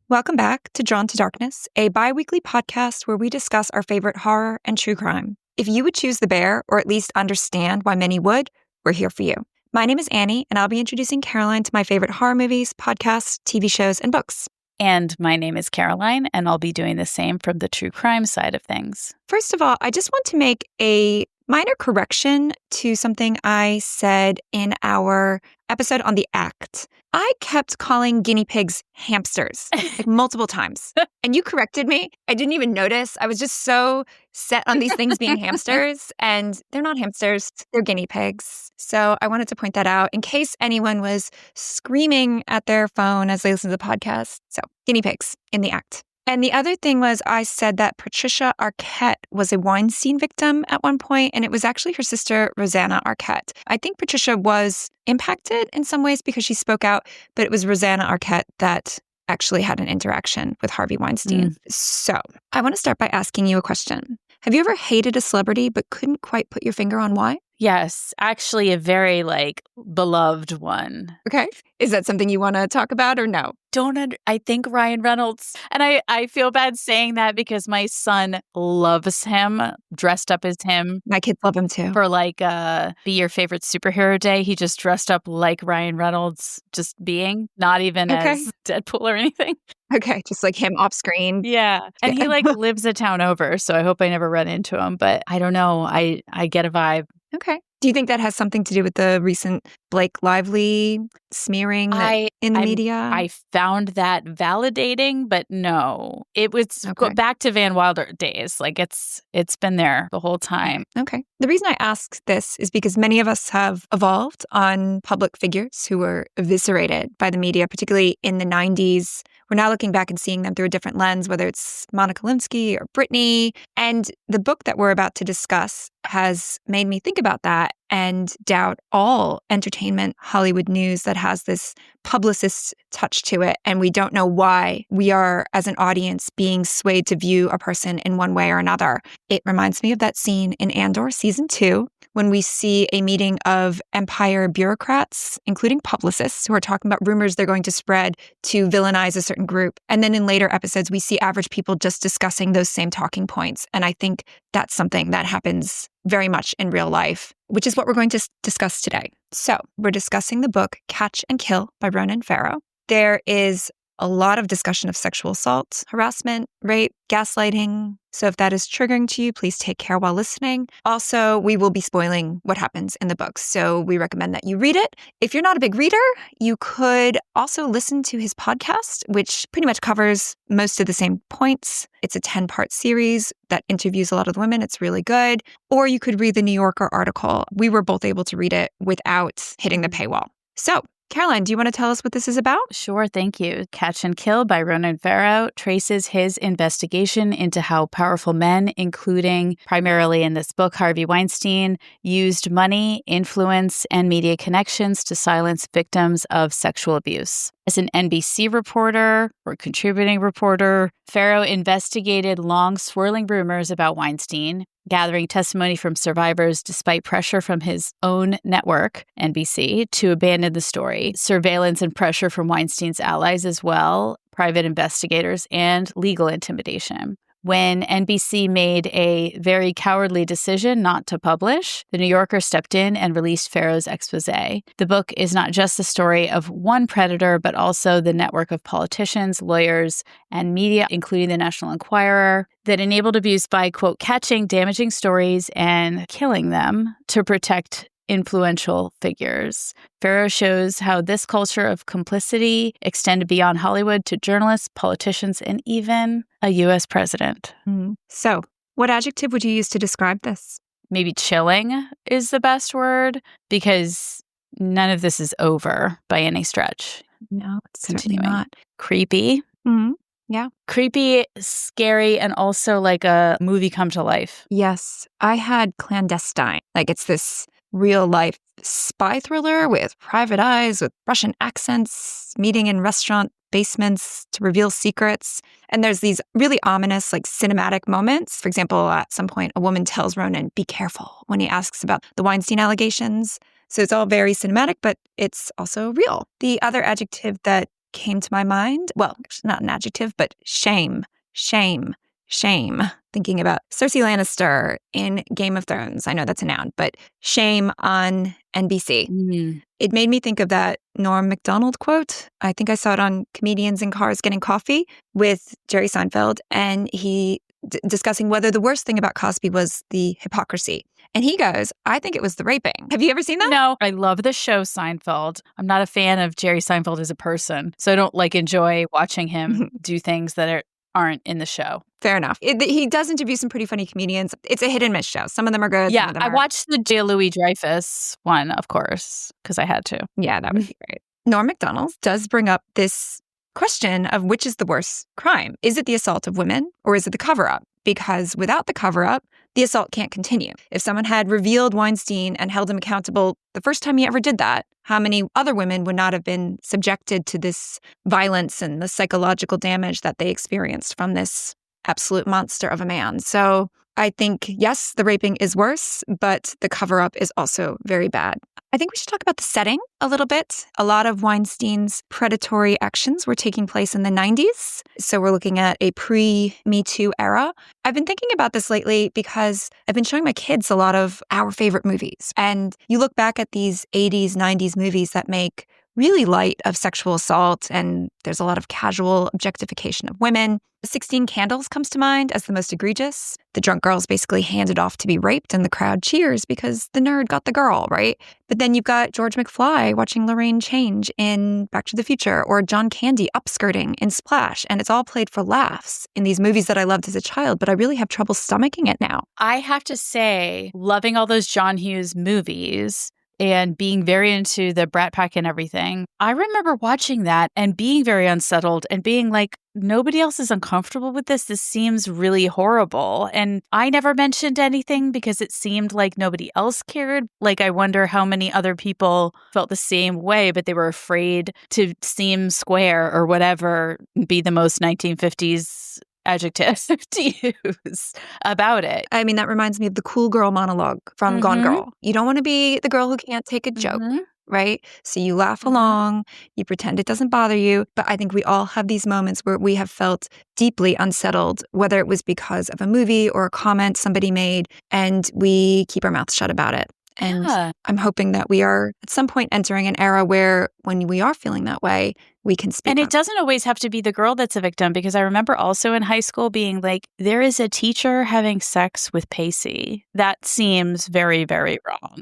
Welcome back to Drawn to Darkness, a bi-weekly podcast where we discuss our favorite horror and true crime. If you would choose the bear, or at least understand why many would, we're here for you. My name is Annie, and I'll be introducing Caroline to my favorite horror movies, podcasts, TV shows, and books. And my name is Caroline, and I'll be doing the same from the true crime side of things. First of all, I just want to make a minor correction to something I said in our episode on the act. I kept calling guinea pigs hamsters like multiple times, and you corrected me. I didn't even notice. I was just so set on these things being hamsters, and they're not hamsters. They're guinea pigs. So I wanted to point that out in case anyone was screaming at their phone as they listen to the podcast. So guinea pigs in the act. And the other thing was I said that Patricia Arquette was a Weinstein victim at one point, and it was actually her sister, Rosanna Arquette. I think Patricia was impacted in some ways because she spoke out, but it was Rosanna Arquette that actually had an interaction with Harvey Weinstein. So I want to start by asking you a question. Have you ever hated a celebrity but couldn't quite put your finger on why? Yes, actually a very, beloved one. Okay. Is that something you want to talk about or no? I think Ryan Reynolds. And I feel bad saying that because my son loves him, dressed up as him. My kids love him too. For Be Your Favorite Superhero Day. He just dressed up like Ryan Reynolds, just being, not even as Deadpool or anything. Okay, just like him off screen. Yeah. And he lives a town over, so I hope I never run into him. But I don't know. I get a vibe. Okay. Do you think that has something to do with the recent Blake Lively smearing in the media? I found that validating, but no. It was go back to Van Wilder days. It's been there the whole time. Okay. The reason I ask this is because many of us have evolved on public figures who were eviscerated by the media, particularly in the 90s. We're now looking back and seeing them through a different lens, whether it's Monica Lewinsky or Britney. And the book that we're about to discuss has made me think about that and doubt all entertainment Hollywood news that has this publicist touch to it. And we don't know why we are, as an audience, being swayed to view a person in one way or another. It reminds me of that scene in Andor season 2, when we see a meeting of empire bureaucrats, including publicists, who are talking about rumors they're going to spread to villainize a certain group. And then in later episodes, we see average people just discussing those same talking points. And I think that's something that happens very much in real life, which is what we're going to discuss today. So we're discussing the book Catch and Kill by Ronan Farrow. There is a lot of discussion of sexual assault, harassment, rape, gaslighting. So if that is triggering to you, please take care while listening. Also, we will be spoiling what happens in the book, so we recommend that you read it. If you're not a big reader, you could also listen to his podcast, which pretty much covers most of the same points. It's a 10-part series that interviews a lot of the women. It's really good. Or you could read the New Yorker article. We were both able to read it without hitting the paywall. So, Caroline, do you want to tell us what this is about? Sure, thank you. Catch and Kill by Ronan Farrow traces his investigation into how powerful men, including primarily in this book, Harvey Weinstein, used money, influence, and media connections to silence victims of sexual abuse. As an NBC reporter or contributing reporter, Farrow investigated long swirling rumors about Weinstein, gathering testimony from survivors despite pressure from his own network, NBC, to abandon the story, surveillance and pressure from Weinstein's allies as well, private investigators, and legal intimidation. When NBC made a very cowardly decision not to publish, The New Yorker stepped in and released Farrow's exposé. The book is not just the story of one predator, but also the network of politicians, lawyers, and media, including the National Enquirer, that enabled abuse by, quote, catching damaging stories and killing them to protect influential figures. Farrow shows how this culture of complicity extended beyond Hollywood to journalists, politicians, and even a U.S. president. So, what adjective would you use to describe this? Maybe chilling is the best word, because none of this is over by any stretch. No, it's certainly not. Creepy. Mm-hmm. Yeah. Creepy, scary, and also like a movie come to life. Yes. I had Clandestine. It's this real-life spy thriller with private eyes, with Russian accents, meeting in restaurant basements to reveal secrets. And there's these really ominous, cinematic moments. For example, at some point, a woman tells Ronan, "Be careful," when he asks about the Weinstein allegations. So it's all very cinematic, but it's also real. The other adjective that came to my mind, well, actually not an adjective, but shame, shame, shame. Thinking about Cersei Lannister in Game of Thrones. I know that's a noun, but shame on NBC. Mm. It made me think of that Norm Macdonald quote. I think I saw it on Comedians in Cars Getting Coffee with Jerry Seinfeld, and he discussing whether the worst thing about Cosby was the hypocrisy. And he goes, I think it was the raping. Have you ever seen that? No, I love the show Seinfeld. I'm not a fan of Jerry Seinfeld as a person, so I don't enjoy watching him do things that aren't in the show. Fair enough. He does interview some pretty funny comedians. It's a hit and miss show. Some of them are good. Yeah, some of them I aren't. watched the J. Louis Dreyfus one, of course, because I had to. Yeah, that would be great. Norm Macdonald does bring up this question of which is the worst crime. Is it the assault of women or is it the cover-up? Because without the cover-up, the assault can't continue. If someone had revealed Weinstein and held him accountable the first time he ever did that, how many other women would not have been subjected to this violence and the psychological damage that they experienced from this absolute monster of a man? So I think, yes, the raping is worse, but the cover-up is also very bad. I think we should talk about the setting a little bit. A lot of Weinstein's predatory actions were taking place in the 90s. So we're looking at a pre-Me Too era. I've been thinking about this lately because I've been showing my kids a lot of our favorite movies. And you look back at these 80s, 90s movies that make really light of sexual assault, and there's a lot of casual objectification of women. 16 Candles comes to mind as the most egregious. The drunk girl's basically handed off to be raped, and the crowd cheers because the nerd got the girl, right? But then you've got George McFly watching Lorraine change in Back to the Future, or John Candy upskirting in Splash, and it's all played for laughs in these movies that I loved as a child, but I really have trouble stomaching it now. I have to say, loving all those John Hughes movies and being very into the Brat Pack and everything, I remember watching that and being very unsettled and being like, nobody else is uncomfortable with this. This seems really horrible. And I never mentioned anything because it seemed like nobody else cared. I wonder how many other people felt the same way, but they were afraid to seem square or whatever, be the most 1950s adjective to use about it. I mean, that reminds me of the cool girl monologue from Gone Girl. You don't want to be the girl who can't take a joke, right? So you laugh along, you pretend it doesn't bother you. But I think we all have these moments where we have felt deeply unsettled, whether it was because of a movie or a comment somebody made, and we keep our mouths shut about it. And I'm hoping that we are at some point entering an era where when we are feeling that way, we can speak And up. it doesn't always have to be the girl that's a victim, because I remember also in high school being like, there is a teacher having sex with Pacey. That seems very, very wrong.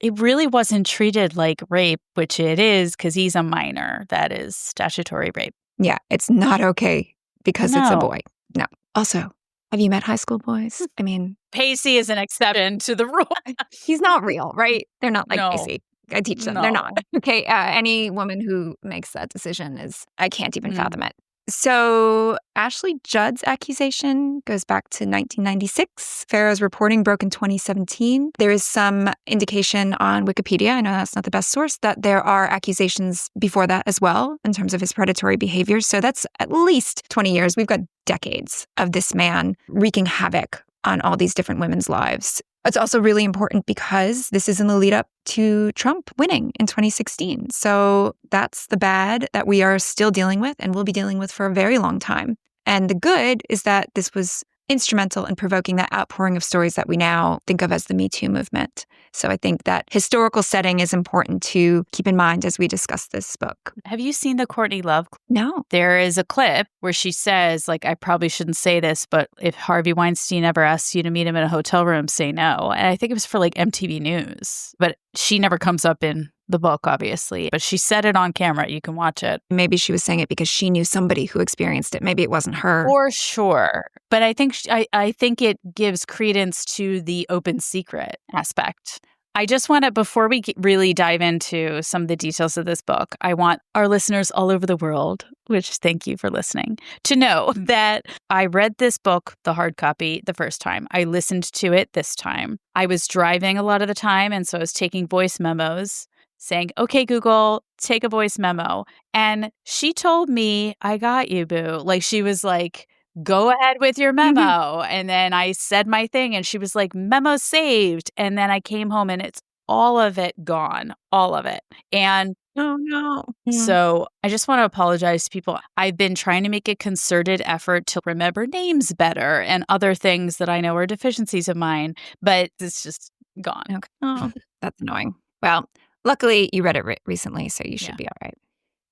It really wasn't treated like rape, which it is because he's a minor. That is statutory rape. Yeah, it's not okay because it's a No. boy. No. Also, have you met high school boys? I mean, Pacey is an exception to the rule. he's not real, right? They're not like No. Pacey. I teach them. They're not. Okay. Any woman who makes that decision I can't even fathom it. So Ashley Judd's accusation goes back to 1996. Farrow's reporting broke in 2017. There is some indication on Wikipedia, I know that's not the best source, that there are accusations before that as well in terms of his predatory behavior. So that's at least 20 years. We've got decades of this man wreaking havoc on all these different women's lives. It's also really important because this is in the lead up to Trump winning in 2016. So that's the bad that we are still dealing with and will be dealing with for a very long time. And the good is that this was instrumental in provoking that outpouring of stories that we now think of as the Me Too movement. So I think that historical setting is important to keep in mind as we discuss this book. Have you seen the Courtney Love? No. There is a clip where she says, I probably shouldn't say this, but if Harvey Weinstein ever asks you to meet him in a hotel room, say no. And I think it was for MTV News, but she never comes up in the book, obviously, but she said it on camera. You can watch it. Maybe she was saying it because she knew somebody who experienced it. Maybe it wasn't her. For sure. But I think I think it gives credence to the open secret aspect. I just want to, before we really dive into some of the details of this book, I want our listeners all over the world, which thank you for listening, to know that I read this book, the hard copy, the first time. I listened to it this time. I was driving a lot of the time, and so I was taking voice memos, saying, okay, Google, take a voice memo. And she told me, I got you, boo. She was like, go ahead with your memo. And then I said my thing and she was like, memo saved. And then I came home and it's all of it gone, all of it. And Oh, no. So I just want to apologize to people. I've been trying to make a concerted effort to remember names better and other things that I know are deficiencies of mine, but it's just gone. Okay. Oh, that's annoying. Well, luckily you read it recently, so you should be all right.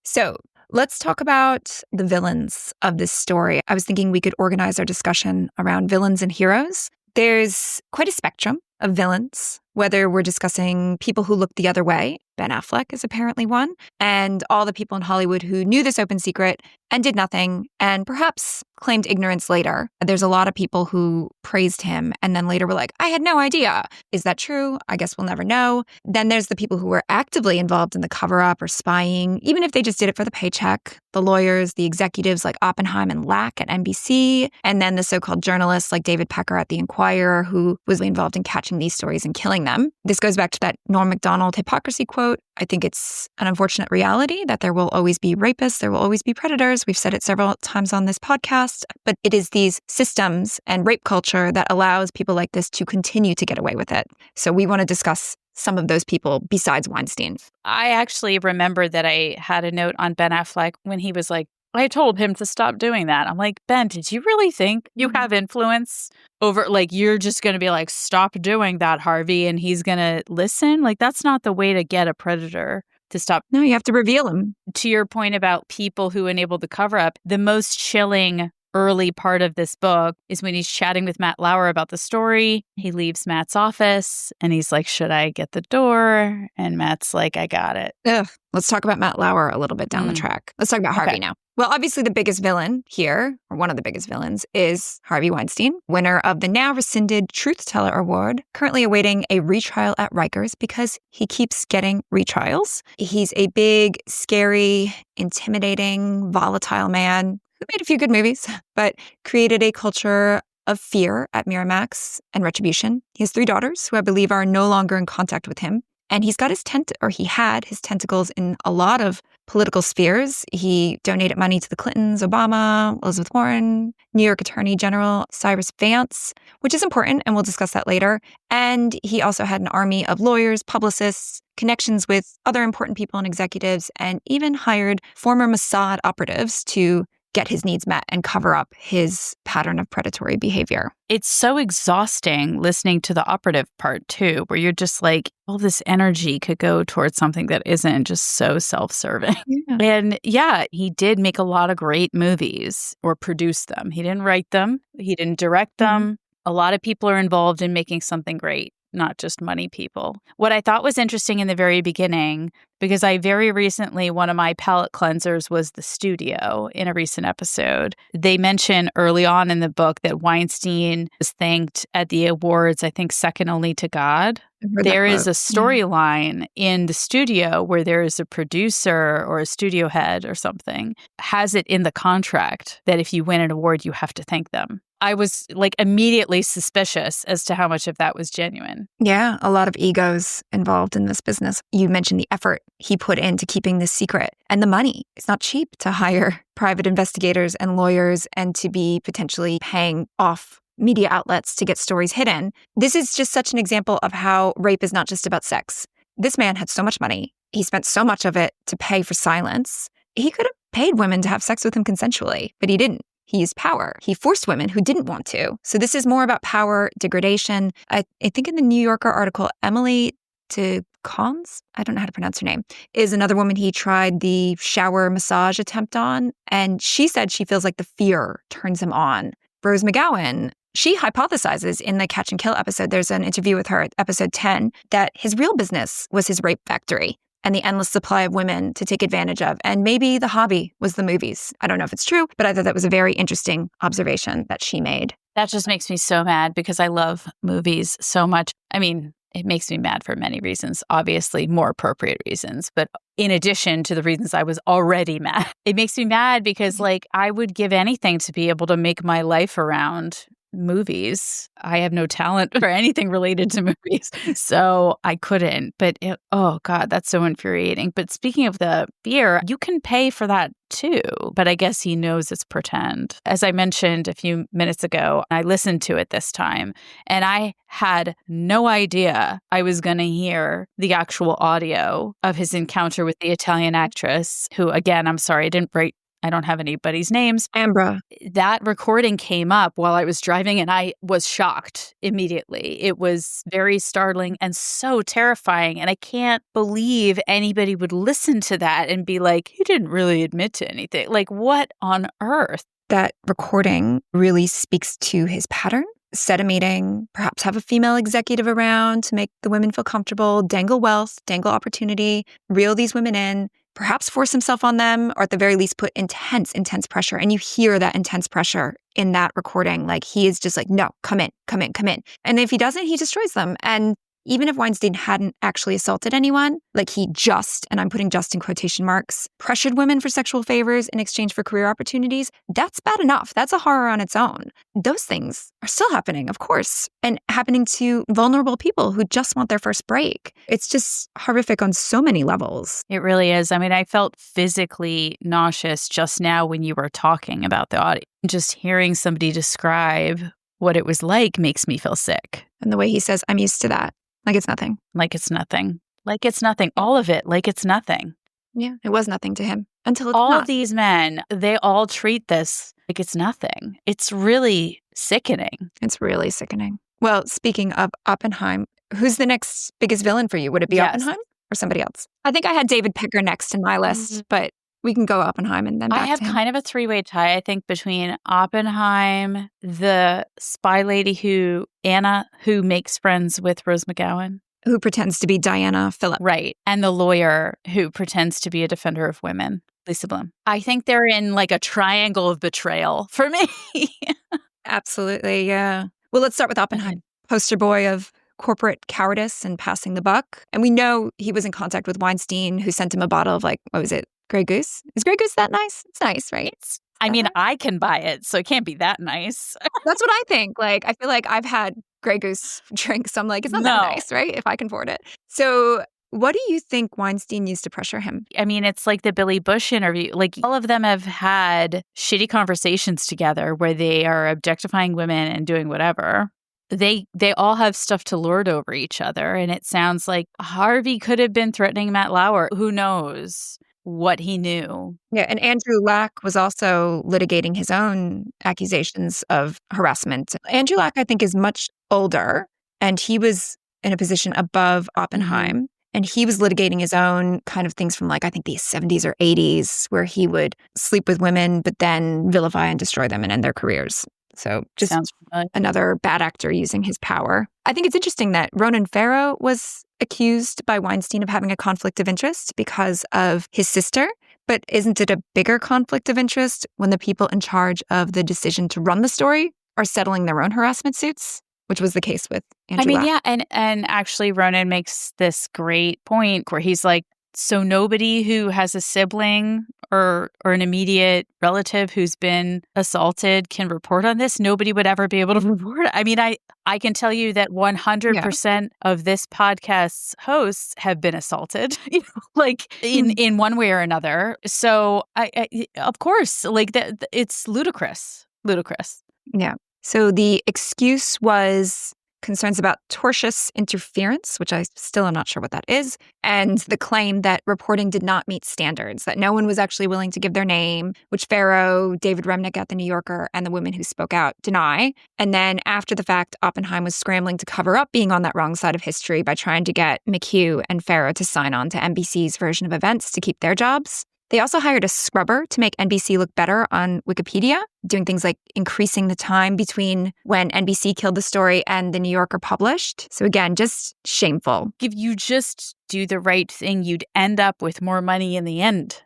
So let's talk about the villains of this story. I was thinking we could organize our discussion around villains and heroes. There's quite a spectrum of villains, whether we're discussing people who look the other way. Ben Affleck is apparently one, and all the people in Hollywood who knew this open secret and did nothing and perhaps claimed ignorance later. There's a lot of people who praised him and then later were like, I had no idea. Is that true? I guess we'll never know. Then there's the people who were actively involved in the cover-up or spying, even if they just did it for the paycheck. The lawyers, the executives like Oppenheim and Lack at NBC, and then the so-called journalists like David Pecker at The Inquirer, who was involved in catching these stories and killing them. This goes back to that Norm Macdonald hypocrisy quote. I think it's an unfortunate reality that there will always be rapists, there will always be predators. We've said it several times on this podcast, but it is these systems and rape culture that allows people like this to continue to get away with it. So we want to discuss some of those people besides Weinstein. I actually remember that I had a note on Ben Affleck when he was like, I told him to stop doing that. I'm like, Ben, did you really think you have influence over, like, you're just going to be like, stop doing that, Harvey, and he's going to listen? Like, that's not the way to get a predator to stop. No, you have to reveal him. To your point about people who enabled the cover up, the most chilling early part of this book is when he's chatting with Matt Lauer about the story. He leaves Matt's office and he's like, should I get the door? And Matt's like, I got it. Ugh. Let's talk about Matt Lauer a little bit down the track. Let's talk about Harvey now. Well, obviously the biggest villain here, or one of the biggest villains, is Harvey Weinstein, winner of the now rescinded Truth Teller Award, currently awaiting a retrial at Rikers because he keeps getting retrials. He's a big, scary, intimidating, volatile man who made a few good movies, but created a culture of fear at Miramax and Retribution. He has 3 daughters who I believe are no longer in contact with him. And he's got he had his tentacles in a lot of political spheres. He donated money to the Clintons, Obama, Elizabeth Warren, New York Attorney General Cyrus Vance, which is important, and we'll discuss that later. And he also had an army of lawyers, publicists, connections with other important people and executives, and even hired former Mossad operatives to get his needs met and cover up his pattern of predatory behavior. It's so exhausting listening to the operative part too, where you're just like, all this energy could go towards something that isn't just so self-serving. Yeah. And yeah, he did make a lot of great movies or produce them. He didn't write them. He didn't direct them. A lot of people are involved in making something great, not just money people. What I thought was interesting in the very beginning, because I very recently, one of my palate cleansers was The Studio in a recent episode. They mention early on in the book that Weinstein was thanked at the awards, I think second only to God. There is a storyline in The Studio where there is a producer or a studio head or something, has it in the contract that if you win an award, you have to thank them. I was like immediately suspicious as to how much of that was genuine. Yeah, a lot of egos involved in this business. You mentioned the effort he put into keeping this secret and the money. It's not cheap to hire private investigators and lawyers and to be potentially paying off media outlets to get stories hidden. This is just such an example of how rape is not just about sex. This man had so much money. He spent so much of it to pay for silence. He could have paid women to have sex with him consensually, but he didn't. He used power. He forced women who didn't want to. So this is more about power, degradation. I think in the New Yorker article, Emily Cons, I don't know how to pronounce her name, is another woman he tried the shower massage attempt on. And she said she feels like the fear turns him on. Rose McGowan, she hypothesizes in the Catch and Kill episode, there's an interview with her at episode 10, that his real business was his rape factory and the endless supply of women to take advantage of. And maybe the hobby was the movies. I don't know if it's true, but I thought that was a very interesting observation that she made. That just makes me so mad because I love movies so much. I mean, it makes me mad for many reasons, obviously more appropriate reasons. But in addition to the reasons I was already mad, it makes me mad because like I would give anything to be able to make my life around movies. I have no talent for anything related to movies, so I couldn't. But oh God, that's so infuriating. But speaking of the fear, you can pay for that too. But I guess he knows it's pretend. As I mentioned a few minutes ago, I listened to it this time, and I had no idea I was going to hear the actual audio of his encounter with the Italian actress, who, again, I'm sorry, I don't have anybody's names. Ambra. That recording came up while I was driving, and I was shocked immediately. It was very startling and so terrifying. And I can't believe anybody would listen to that and be like, he didn't really admit to anything. Like, what on earth? That recording really speaks to his pattern. Set a meeting, perhaps have a female executive around to make the women feel comfortable, dangle wealth, dangle opportunity, reel these women in, perhaps force himself on them, or at the very least put intense pressure. And you hear that intense pressure in that recording. Like, he is just like, no, come in. And if he doesn't, he destroys them. And even if Weinstein hadn't actually assaulted anyone, like he just, and I'm putting just in quotation marks, pressured women for sexual favors in exchange for career opportunities, that's bad enough. That's a horror on its own. Those things are still happening, of course, and happening to vulnerable people who just want their first break. It's just horrific on so many levels. It really is. I mean, I felt physically nauseous just now when you were talking about the audio. Just hearing somebody describe what it was like makes me feel sick. And the way he says, I'm used to that. Like it's nothing. Like it's nothing. Like it's nothing. All of it, like it's nothing. Yeah, it was nothing to him until it's all not. Of these men, they all treat this like it's nothing. It's really sickening. It's really sickening. Well, speaking of Oppenheim, who's the next biggest villain for you? Would it be Oppenheim or somebody else? I think I had David Pecker next in my list, but we can go Oppenheim and then back I have to him. kind of a three-way tie, I think, between Oppenheim, the spy lady Anna, who makes friends with Rose McGowan. Who pretends to be Diana Phillip. Right. And the lawyer who pretends to be a defender of women, Lisa Bloom. I think they're in like a triangle of betrayal for me. Absolutely, yeah. Well, let's start with Oppenheim. Poster boy of corporate cowardice and passing the buck. And we know he was in contact with Weinstein, who sent him a bottle of Grey Goose? Is Grey Goose that nice? It's nice, right? I can buy it, so it can't be that nice. That's what I think. Like, I feel like I've had Grey Goose drinks. So I'm like, it's not that nice, right? If I can afford it. So what do you think Weinstein used to pressure him? I mean, it's like the Billy Bush interview. Like, all of them have had shitty conversations together where they are objectifying women and doing whatever. They all have stuff to lord over each other. And it sounds like Harvey could have been threatening Matt Lauer. Who knows what he knew? Yeah, and Andrew Lack was also litigating his own accusations of harassment. Andrew Lack, I think, is much older, and he was in a position above Oppenheim. And he was litigating his own kind of things from I think the 70s or 80s, where he would sleep with women, but then vilify and destroy them and end their careers. So just another bad actor using his power. I think it's interesting that Ronan Farrow was accused by Weinstein of having a conflict of interest because of his sister. But isn't it a bigger conflict of interest when the people in charge of the decision to run the story are settling their own harassment suits? Which was the case with Andrew Lack. Yeah. And actually, Ronan makes this great point where he's like, so nobody who has a sibling or an immediate relative who's been assaulted can report on this? Nobody would ever be able to report it. I mean, I can tell you that 100% of this podcast's hosts have been assaulted, in one way or another. So, I of course, it's ludicrous. Ludicrous. Yeah. So the excuse was concerns about tortious interference, which I still am not sure what that is, and the claim that reporting did not meet standards, that no one was actually willing to give their name, which Farrow, David Remnick at The New Yorker, and the women who spoke out deny. And then after the fact, Oppenheim was scrambling to cover up being on that wrong side of history by trying to get McHugh and Farrow to sign on to NBC's version of events to keep their jobs. They also hired a scrubber to make NBC look better on Wikipedia, doing things like increasing the time between when NBC killed the story and The New Yorker published. So again, just shameful. If you just do the right thing, you'd end up with more money in the end.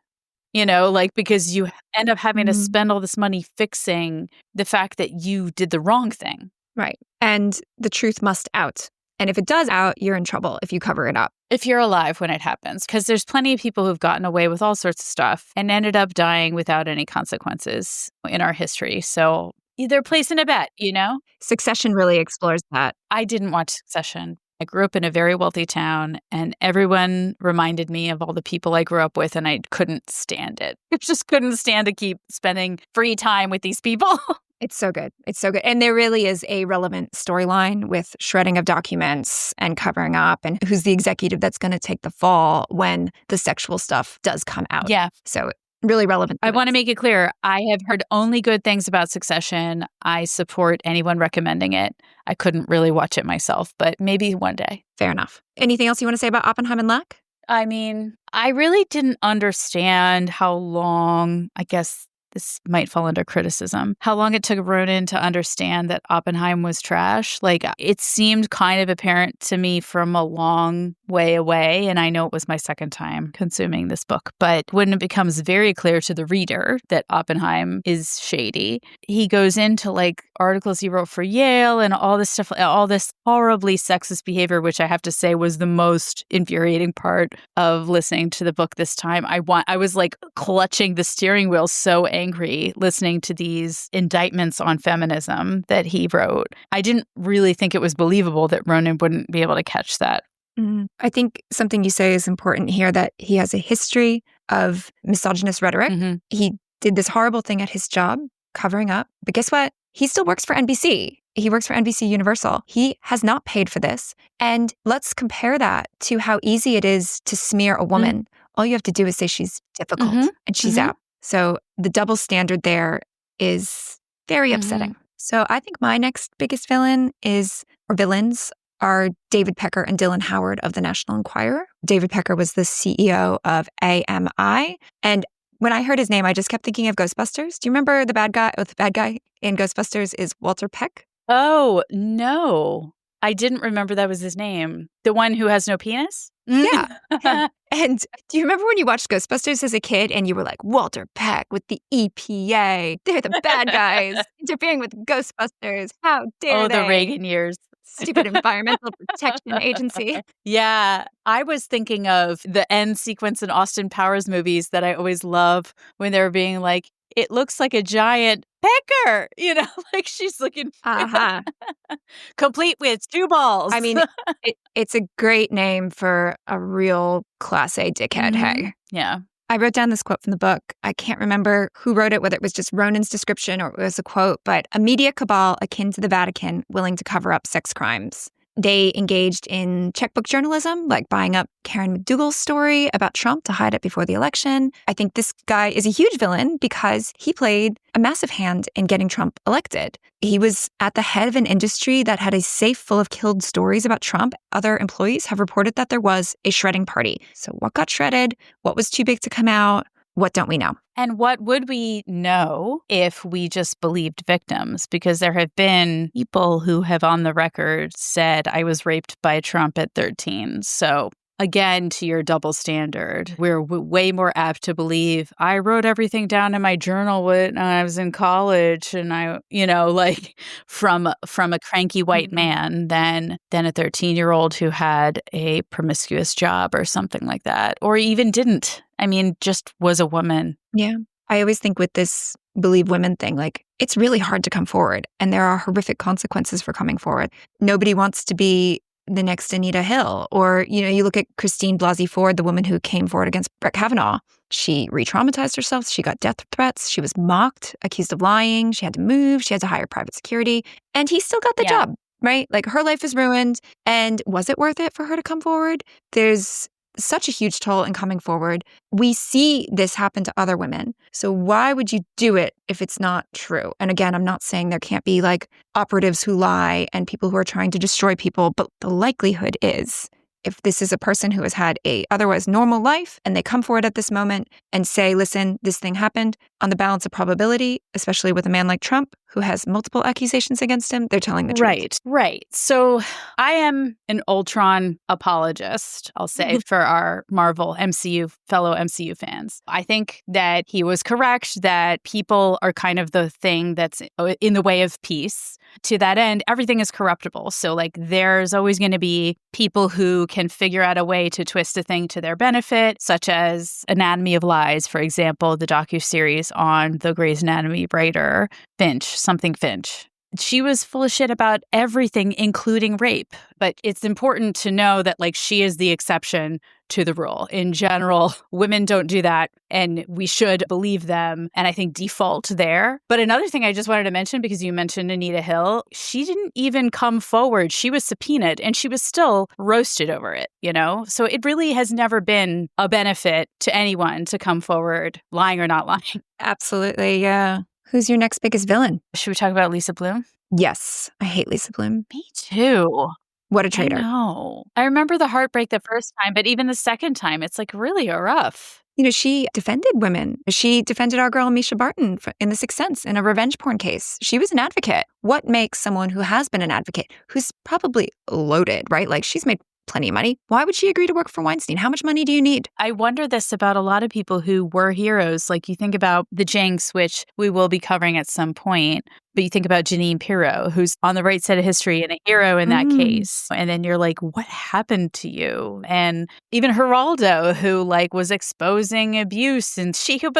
Because you end up having to spend all this money fixing the fact that you did the wrong thing. Right. And the truth must out. And if it does out, you're in trouble if you cover it up. If you're alive when it happens, because there's plenty of people who've gotten away with all sorts of stuff and ended up dying without any consequences in our history. So they're placing a bet, you know? Succession really explores that. I didn't watch Succession. I grew up in a very wealthy town, and everyone reminded me of all the people I grew up with, and I couldn't stand it. I just couldn't stand to keep spending free time with these people. It's so good. It's so good. And there really is a relevant storyline with shredding of documents and covering up and who's the executive that's going to take the fall when the sexual stuff does come out. Yeah. So really relevant. I want to make it clear. I have heard only good things about Succession. I support anyone recommending it. I couldn't really watch it myself, but maybe one day. Fair enough. Anything else you want to say about Oppenheim and Lack? I mean, I really didn't understand how long, I guess this might fall under criticism, how long it took Ronan to understand that Oppenheim was trash. Like, it seemed kind of apparent to me from a long way away, and I know it was my second time consuming this book, but when it becomes very clear to the reader that Oppenheim is shady, he goes into like articles he wrote for Yale and all this stuff, all this horribly sexist behavior, which I have to say was the most infuriating part of listening to the book this time. I was like clutching the steering wheel, so angry listening to these indictments on feminism that he wrote. I didn't really think it was believable that Ronan wouldn't be able to catch that. I think something you say is important here, that he has a history of misogynist rhetoric. He did this horrible thing at his job, covering up. But guess what? He still works for NBC. He works for NBC Universal. He has not paid for this. And let's compare that to how easy it is to smear a woman. All you have to do is say she's difficult and she's out. So the double standard there is very upsetting. So I think my next biggest villains are David Pecker and Dylan Howard of the National Enquirer. David Pecker was the CEO of AMI. And when I heard his name, I just kept thinking of Ghostbusters. Do you remember the bad guy? The bad guy in Ghostbusters is Walter Peck. Oh, no. I didn't remember that was his name. The one who has no penis? Yeah. And do you remember when you watched Ghostbusters as a kid and you were like, Walter Peck with the EPA, they're the bad guys interfering with Ghostbusters. How dare they? Oh, the Reagan years. Stupid Environmental Protection Agency. Yeah. I was thinking of the end sequence in Austin Powers movies that I always love when they were being like, it looks like a giant pecker, you know, like she's looking complete with 2 balls. I mean, it's a great name for a real class A dickhead, hey? Yeah. I wrote down this quote from the book. I can't remember who wrote it, whether it was just Ronan's description or it was a quote, but a media cabal akin to the Vatican willing to cover up sex crimes. They engaged in checkbook journalism, like buying up Karen McDougal's story about Trump to hide it before the election. I think this guy is a huge villain because he played a massive hand in getting Trump elected. He was at the head of an industry that had a safe full of killed stories about Trump. Other employees have reported that there was a shredding party. So what got shredded? What was too big to come out? What don't we know? And what would we know if we just believed victims? Because there have been people who have on the record said, I was raped by Trump at 13. So again, to your double standard, we're way more apt to believe I wrote everything down in my journal when I was in college and I, you know, like from a cranky white man than a 13-year-old who had a promiscuous job or something like that, or even didn't. I mean, just was a woman. Yeah. I always think with this believe women thing, like it's really hard to come forward and there are horrific consequences for coming forward. Nobody wants to be the next Anita Hill. Or, you know, you look at Christine Blasey Ford, the woman who came forward against Brett Kavanaugh. She re-traumatized herself. She got death threats. She was mocked, accused of lying. She had to move. She had to hire private security. And he still got the job, right? Like her life is ruined. And was it worth it for her to come forward? There's such a huge toll in coming forward. We see this happen to other women. So why would you do it if it's not true? And again, I'm not saying there can't be like operatives who lie and people who are trying to destroy people, but the likelihood is if this is a person who has had a otherwise normal life and they come forward at this moment and say, listen, this thing happened, on the balance of probability, especially with a man like Trump who has multiple accusations against him, they're telling the truth. Right. So I am an Ultron apologist, I'll say, for our Marvel fellow MCU fans. I think that he was correct that people are kind of the thing that's in the way of peace. to that end, everything is corruptible. So like there's always going to be people who can figure out a way to twist a thing to their benefit, such as Anatomy of Lies, for example, the docuseries on the Grey's Anatomy writer, Finch. She was full of shit about everything, including rape. But it's important to know that like she is the exception to the rule. In general, women don't do that, and we should believe them, and I think default there. But another thing I just wanted to mention, because you mentioned Anita Hill, she didn't even come forward. She was subpoenaed, and she was still roasted over it, you know? So it really has never been a benefit to anyone to come forward, lying or not lying. Absolutely, yeah. Who's your next biggest villain? Should we talk about Lisa Bloom? Yes, I hate Lisa Bloom. Me too. What a traitor. I know. I remember the heartbreak the first time, but even the second time, it's like really rough. You know, she defended women. She defended our girl Misha Barton in The Sixth Sense in a revenge porn case. She was an advocate. What makes someone who has been an advocate, who's probably loaded, right? Like she's made plenty of money. Why would she agree to work for Weinstein? How much money do you need? I wonder this about a lot of people who were heroes. Like you think about the Jenks, which we will be covering at some point. But you think about Jeanine Pirro, who's on the right side of history and a hero in that case. And then you're like, what happened to you? And even Geraldo, who like was exposing abuse, and she who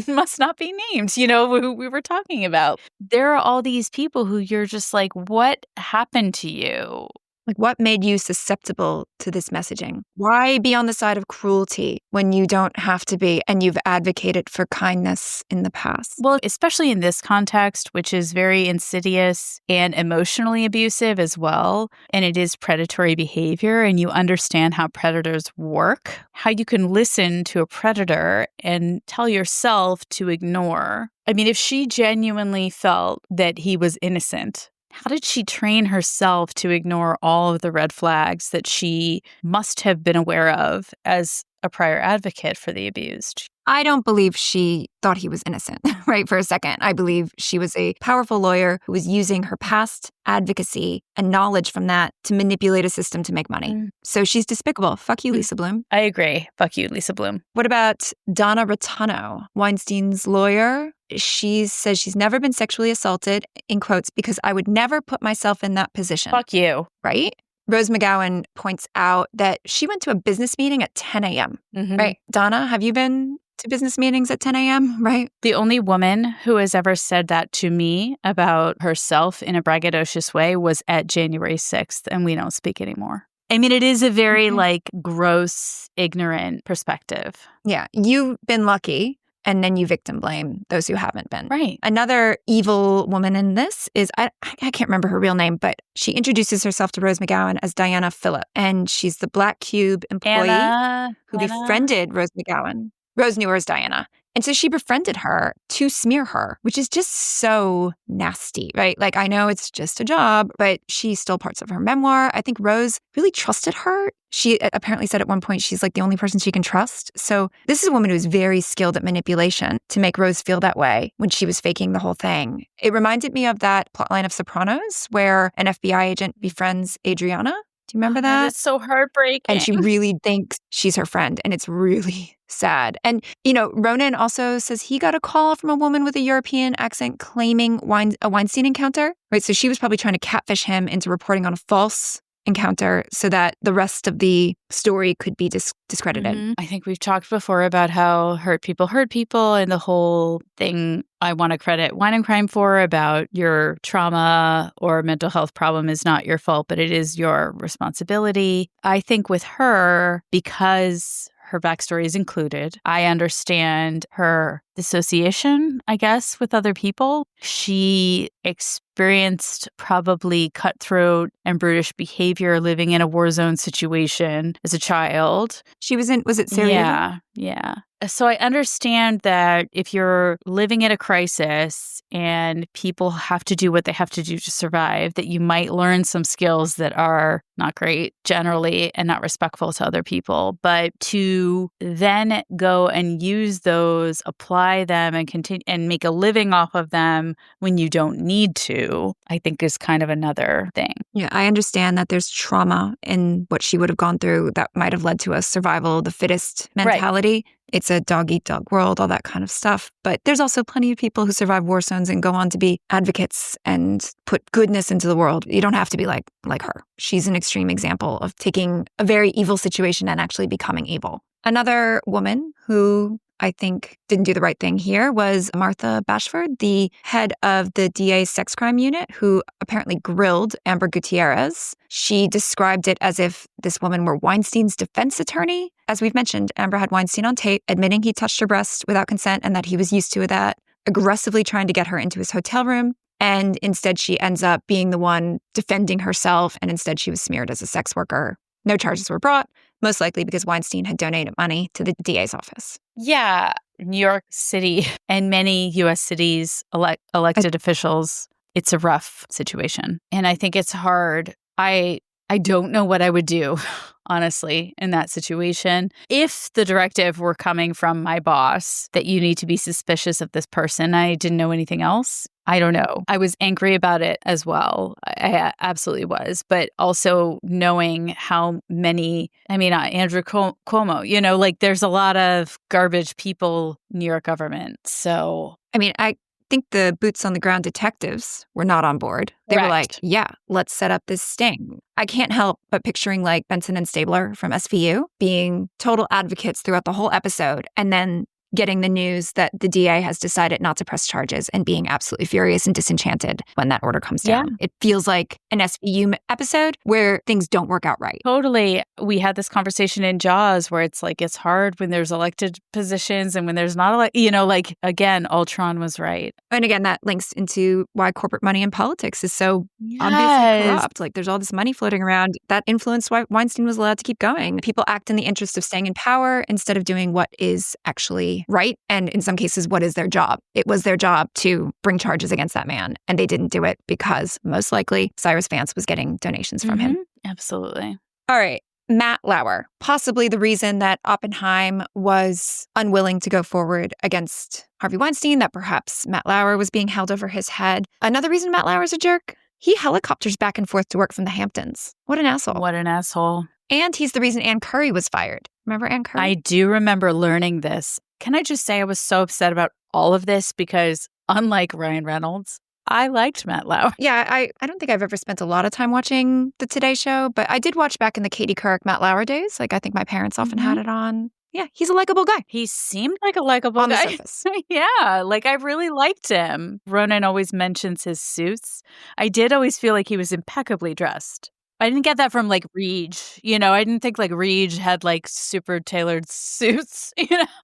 must not be named, you know, who we were talking about. There are all these people who you're just like, what happened to you? Like, what made you susceptible to this messaging? Why be on the side of cruelty when you don't have to be and you've advocated for kindness in the past? Well, especially in this context, which is very insidious and emotionally abusive as well. And it is predatory behavior. And you understand how predators work, how you can listen to a predator and tell yourself to ignore. I mean, if she genuinely felt that he was innocent, how did she train herself to ignore all of the red flags that she must have been aware of as a prior advocate for the abused? I don't believe she thought he was innocent, right, for a second. I believe she was a powerful lawyer who was using her past advocacy and knowledge from that to manipulate a system to make money. So she's despicable. Fuck you, Lisa Bloom. I agree. Fuck you, Lisa Bloom. What about Donna Rotunno, Weinstein's lawyer? She says she's never been sexually assaulted, in quotes, because I would never put myself in that position. Fuck you. Right? Rose McGowan points out that she went to a business meeting at 10 a.m., right? Donna, have you been to business meetings at 10 a.m., right? The only woman who has ever said that to me about herself in a braggadocious way was at January 6th, and we don't speak anymore. I mean, it is a very, like, gross, ignorant perspective. Yeah. You've been lucky. And then you victim blame those who haven't been. Right. Another evil woman in this is, I can't remember her real name, but she introduces herself to Rose McGowan as Diana Phillip. And she's the Black Cube employee who befriended Rose McGowan. Rose knew her as Diana. And so she befriended her to smear her, which is just so nasty, right? Like, I know it's just a job, but she stole parts of her memoir. I think Rose really trusted her. She apparently said at one point she's like the only person she can trust. So this is a woman who's very skilled at manipulation to make Rose feel that way when she was faking the whole thing. It reminded me of that plotline of Sopranos where an FBI agent befriends Adriana. Do you remember that? It's so heartbreaking. And she really thinks she's her friend. And it's really sad. And, you know, Ronan also says he got a call from a woman with a European accent claiming a Weinstein encounter. Right. So she was probably trying to catfish him into reporting on a false encounter so that the rest of the story could be discredited. I think we've talked before about how hurt people and the whole thing I want to credit Wine and Crime for about your trauma or mental health problem is not your fault, but it is your responsibility. I think with her, because her backstory is included, I understand her dissociation, I guess, with other people. She experienced probably cutthroat and brutish behavior living in a war zone situation as a child. She was it Syria? Yeah. So I understand that if you're living in a crisis and people have to do what they have to do to survive, that you might learn some skills that are not great generally and not respectful to other people. But to then go and use those, apply them and continue and make a living off of them when you don't need to, I think is kind of another thing. Yeah, I understand that there's trauma in what she would have gone through that might have led to a survival of the fittest mentality. Right. it's a dog-eat-dog world, all that kind of stuff. But there's also plenty of people who survive war zones and go on to be advocates and put goodness into the world. You don't have to be like her. She's an extreme example of taking a very evil situation and actually becoming evil. Another woman who I think didn't do the right thing here was Martha Bashford, the head of the DA's sex crime unit, who apparently grilled Amber Gutierrez. She described it as if this woman were Weinstein's defense attorney. As we've mentioned, Amber had Weinstein on tape admitting he touched her breast without consent and that he was used to that, aggressively trying to get her into his hotel room. And instead, she ends up being the one defending herself, and instead she was smeared as a sex worker. No charges were brought, most likely because Weinstein had donated money to the DA's office. Yeah, New York City and many U.S. cities, elected officials, it's a rough situation. And I think it's hard. I don't know what I would do, honestly, in that situation. If the directive were coming from my boss that you need to be suspicious of this person, I didn't know anything else. I don't know. I was angry about it as well. I absolutely was. But also knowing how many, Andrew Cuomo, there's a lot of garbage people in New York government. So, I think the boots on the ground detectives were not on board. They were like, yeah, let's set up this sting. I can't help but picturing like Benson and Stabler from SVU being total advocates throughout the whole episode, and then getting the news that the DA has decided not to press charges and being absolutely furious and disenchanted when that order comes down. Yeah. It feels like an SVU episode where things don't work out right. Totally. We had this conversation in Jaws where it's like, it's hard when there's elected positions and when there's not, again, Ultron was right. And again, that links into why corporate money in politics is so obviously corrupt. Like there's all this money floating around that influenced why Weinstein was allowed to keep going. People act in the interest of staying in power instead of doing what is actually right. And in some cases, what is their job? It was their job to bring charges against that man. And they didn't do it because most likely Cyrus Vance was getting donations from him. Absolutely. All right. Matt Lauer, possibly the reason that Oppenheim was unwilling to go forward against Harvey Weinstein, that perhaps Matt Lauer was being held over his head. Another reason Matt Lauer's a jerk, he helicopters back and forth to work from the Hamptons. What an asshole. What an asshole. And he's the reason Ann Curry was fired. Remember Ann Curry? I do remember learning this. Can I just say I was so upset about all of this because unlike Ryan Reynolds, I liked Matt Lauer. Yeah, I don't think I've ever spent a lot of time watching The Today Show, but I did watch back in the Katie Couric, Matt Lauer days. Like I think my parents often had it on. Yeah, he's a likable guy. He seemed like a likable guy. On the surface. Yeah, like I really liked him. Ronan always mentions his suits. I did always feel like he was impeccably dressed. I didn't get that from like Reg. I didn't think like Reg had like super tailored suits.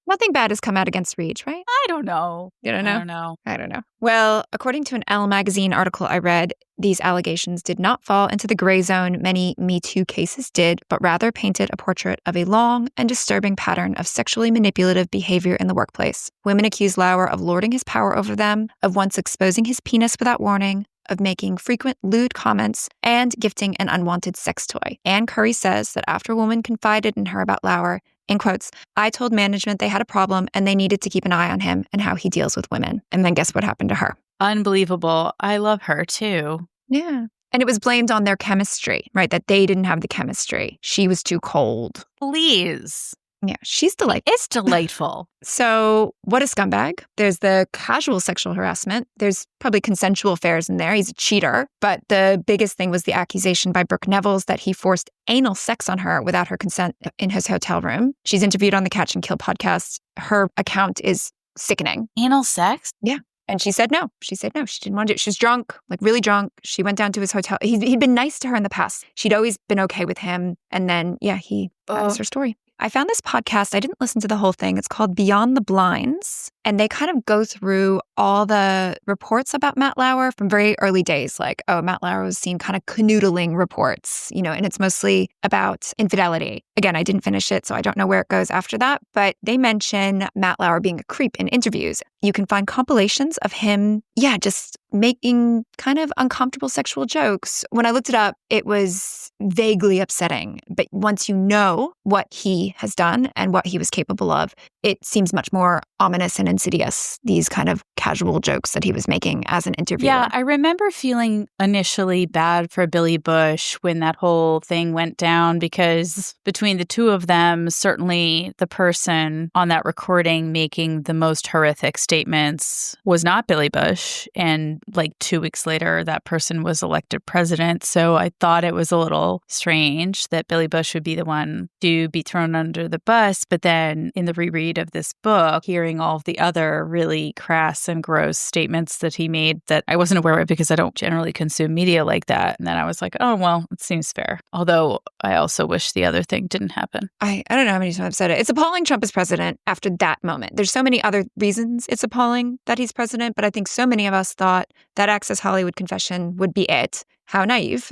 Nothing bad has come out against Reg, right? I don't know. You don't know? I don't know. Well, according to an Elle magazine article I read, these allegations did not fall into the gray zone many Me Too cases did, but rather painted a portrait of a long and disturbing pattern of sexually manipulative behavior in the workplace. Women accused Lauer of lording his power over them, of once exposing his penis without warning, of making frequent lewd comments, and gifting an unwanted sex toy. Ann Curry says that after a woman confided in her about Lauer, in quotes, I told management they had a problem and they needed to keep an eye on him and how he deals with women. And then guess what happened to her? Unbelievable. I love her too. Yeah. And it was blamed on their chemistry, right? That they didn't have the chemistry. She was too cold. Please. Yeah, she's delightful. It's delightful. So what a scumbag. There's the casual sexual harassment. There's probably consensual affairs in there. He's a cheater. But the biggest thing was the accusation by Brooke Nevils that he forced anal sex on her without her consent in his hotel room. She's interviewed on the Catch and Kill podcast. Her account is sickening. Anal sex? Yeah. And she said no. She didn't want to do it. She was drunk, like really drunk. She went down to his hotel. He'd been nice to her in the past. She'd always been okay with him. And then, that was her story. I found this podcast. I didn't listen to the whole thing. It's called Beyond the Blinds. And they kind of go through all the reports about Matt Lauer from very early days. Like, Matt Lauer was seen kind of canoodling reports, and it's mostly about infidelity. Again, I didn't finish it, so I don't know where it goes after that. But they mention Matt Lauer being a creep in interviews. You can find compilations of him, just making kind of uncomfortable sexual jokes. When I looked it up, it was vaguely upsetting. But once you know what he has done and what he was capable of, it seems much more ominous and insidious, these kind of casual jokes that he was making as an interviewer. Yeah, I remember feeling initially bad for Billy Bush when that whole thing went down, because between the two of them, certainly the person on that recording making the most horrific statements was not Billy Bush. And like 2 weeks later, that person was elected president. So I thought it was a little strange that Billy Bush would be the one to be thrown under the bus. But then in the reread of this book, hearing all of the other really crass and gross statements that he made that I wasn't aware of because I don't generally consume media like that. And then I was like, oh, well, it seems fair. Although I also wish the other thing didn't happen. I don't know how many times I've said it. It's appalling Trump is president after that moment. There's so many other reasons it's appalling that he's president, but I think so many of us thought that Access Hollywood confession would be it. How naive.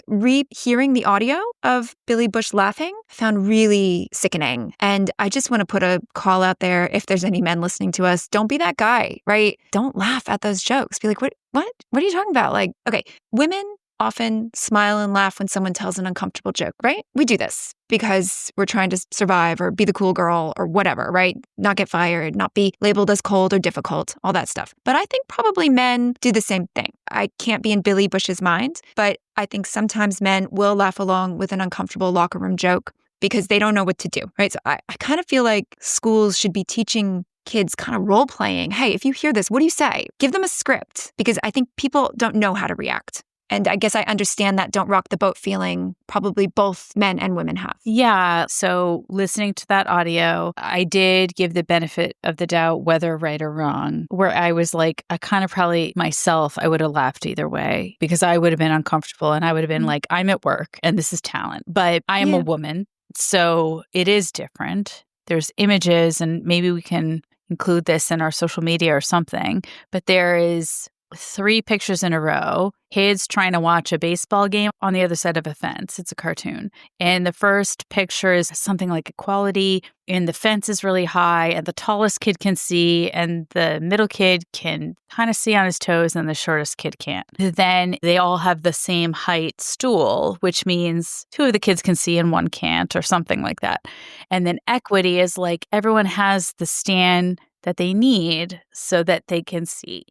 Hearing the audio of Billy Bush laughing found really sickening. And I just want to put a call out there. If there's any men listening to us, don't be that guy, right? Don't laugh at those jokes. Be like, what are you talking about? Like, okay, women often smile and laugh when someone tells an uncomfortable joke, right? We do this because we're trying to survive or be the cool girl or whatever, right? Not get fired, not be labeled as cold or difficult, all that stuff. But I think probably men do the same thing. I can't be in Billy Bush's mind, but I think sometimes men will laugh along with an uncomfortable locker room joke because they don't know what to do, right? So I kind of feel like schools should be teaching kids kind of role playing. Hey, if you hear this, what do you say? Give them a script, because I think people don't know how to react. And I guess I understand that don't rock the boat feeling probably both men and women have. Yeah. So listening to that audio, I did give the benefit of the doubt, whether right or wrong, where I was like, I kind of probably myself, I would have laughed either way because I would have been uncomfortable and I would have been like, I'm at work and this is talent, but I am a woman. So it is different. There's images, and maybe we can include this in our social media or something, but there is 3 pictures in a row, kids trying to watch a baseball game on the other side of a fence. It's a cartoon. And the first picture is something like equality, and the fence is really high, and the tallest kid can see, and the middle kid can kind of see on his toes, and the shortest kid can't. Then they all have the same height stool, which means 2 of the kids can see and 1 can't, or something like that. And then equity is like everyone has the stand that they need so that they can see.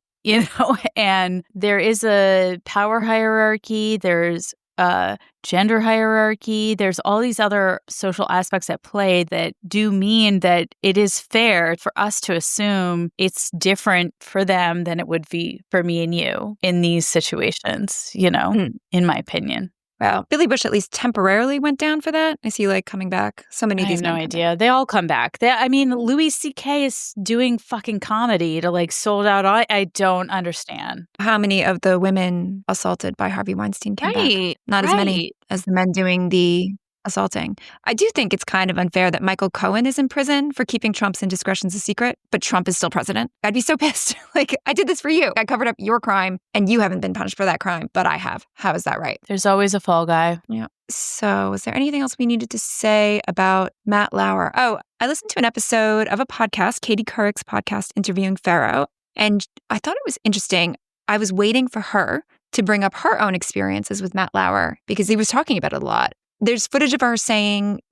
And there is a power hierarchy, there's a gender hierarchy, there's all these other social aspects at play that do mean that it is fair for us to assume it's different for them than it would be for me and you in these situations, in my opinion. Wow. Billy Bush at least temporarily went down for that. I see coming back. So many of these I have no idea. They all come back. Louis C.K. is doing fucking comedy to sold out. I don't understand. How many of the women assaulted by Harvey Weinstein came back? Not as many as the men doing the assaulting. I do think it's kind of unfair that Michael Cohen is in prison for keeping Trump's indiscretions a secret, but Trump is still president. I'd be so pissed. I did this for you. I covered up your crime and you haven't been punished for that crime, but I have. How is that right? There's always a fall guy. Yeah. So is there anything else we needed to say about Matt Lauer? Oh, I listened to an episode of a podcast, Katie Couric's podcast, interviewing Farrow, and I thought it was interesting. I was waiting for her to bring up her own experiences with Matt Lauer because he was talking about it a lot. There's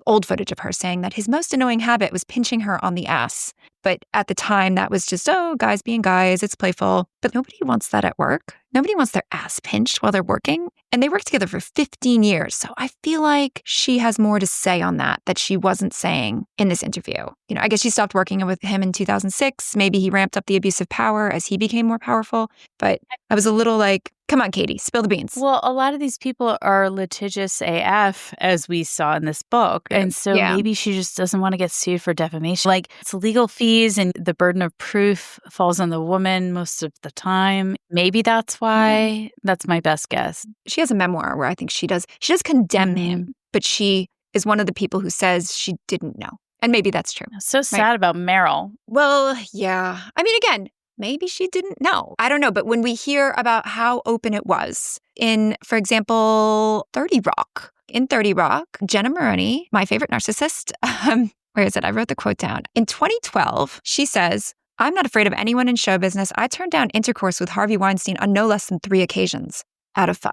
old footage of her saying that his most annoying habit was pinching her on the ass. But at the time, that was just, guys being guys, it's playful. But nobody wants that at work. Nobody wants their ass pinched while they're working. And they worked together for 15 years. So I feel like she has more to say on that she wasn't saying in this interview. I guess she stopped working with him in 2006. Maybe he ramped up the abuse of power as he became more powerful. But I was a little like, come on, Katie, spill the beans. Well, a lot of these people are litigious AF, as we saw in this book. And so maybe she just doesn't want to get sued for defamation. It's legal fees and the burden of proof falls on the woman most of the time. Maybe that's why. That's my best guess. She has a memoir where I think she does condemn him, but she is one of the people who says she didn't know. And maybe that's true. So sad about Meryl. Well, yeah. I mean, again, maybe she didn't know. I don't know. But when we hear about how open it was in, for example, 30 Rock. In 30 Rock, Jenna Maroney, my favorite narcissist, where is it? I wrote the quote down. In 2012, she says, "I'm not afraid of anyone in show business. I turned down intercourse with Harvey Weinstein on no less than 3 occasions out of 5.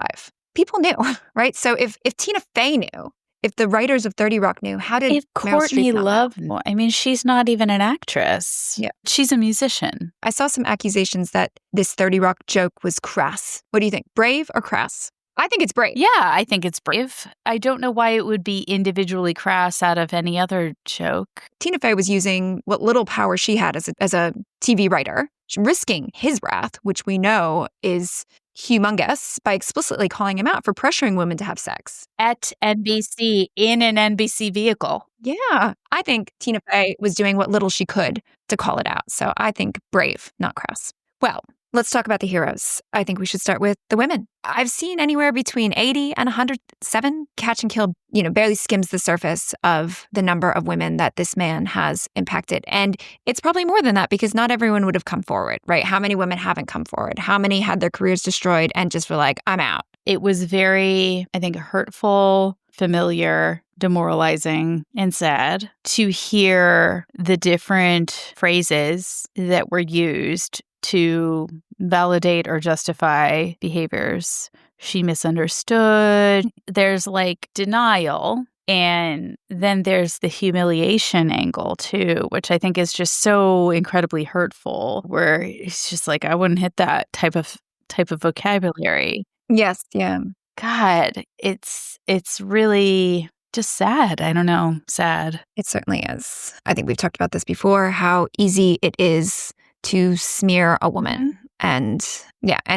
People knew, right? So if Tina Fey knew, If the writers of 30 Rock knew, how did If Meryl Courtney Streep not know? Love, I mean, she's not even an actress. Yeah. She's a musician. I saw some accusations that this 30 Rock joke was crass. What do you think? Brave or crass? I think it's brave. Yeah, I think it's brave. I don't know why it would be individually crass out of any other joke. Tina Fey was using what little power she had as a TV writer, risking his wrath, which we know is humongous, by explicitly calling him out for pressuring women to have sex. At NBC, in an NBC vehicle. Yeah, I think Tina Fey was doing what little she could to call it out. So I think brave, not crass. Well, let's talk about the heroes. I think we should start with the women. I've seen anywhere between 80 and 107. Catch and Kill, barely skims the surface of the number of women that this man has impacted. And it's probably more than that because not everyone would have come forward, right? How many women haven't come forward? How many had their careers destroyed and just were like, I'm out? It was very, I think, hurtful, familiar, demoralizing, and sad to hear the different phrases that were used to validate or justify behaviors. She misunderstood. There's like denial. And then there's the humiliation angle too, which I think is just so incredibly hurtful, where it's just like, I wouldn't hit that type of vocabulary. Yes, yeah. God, it's really just sad. I don't know, sad. It certainly is. I think we've talked about this before, how easy it is to smear a woman and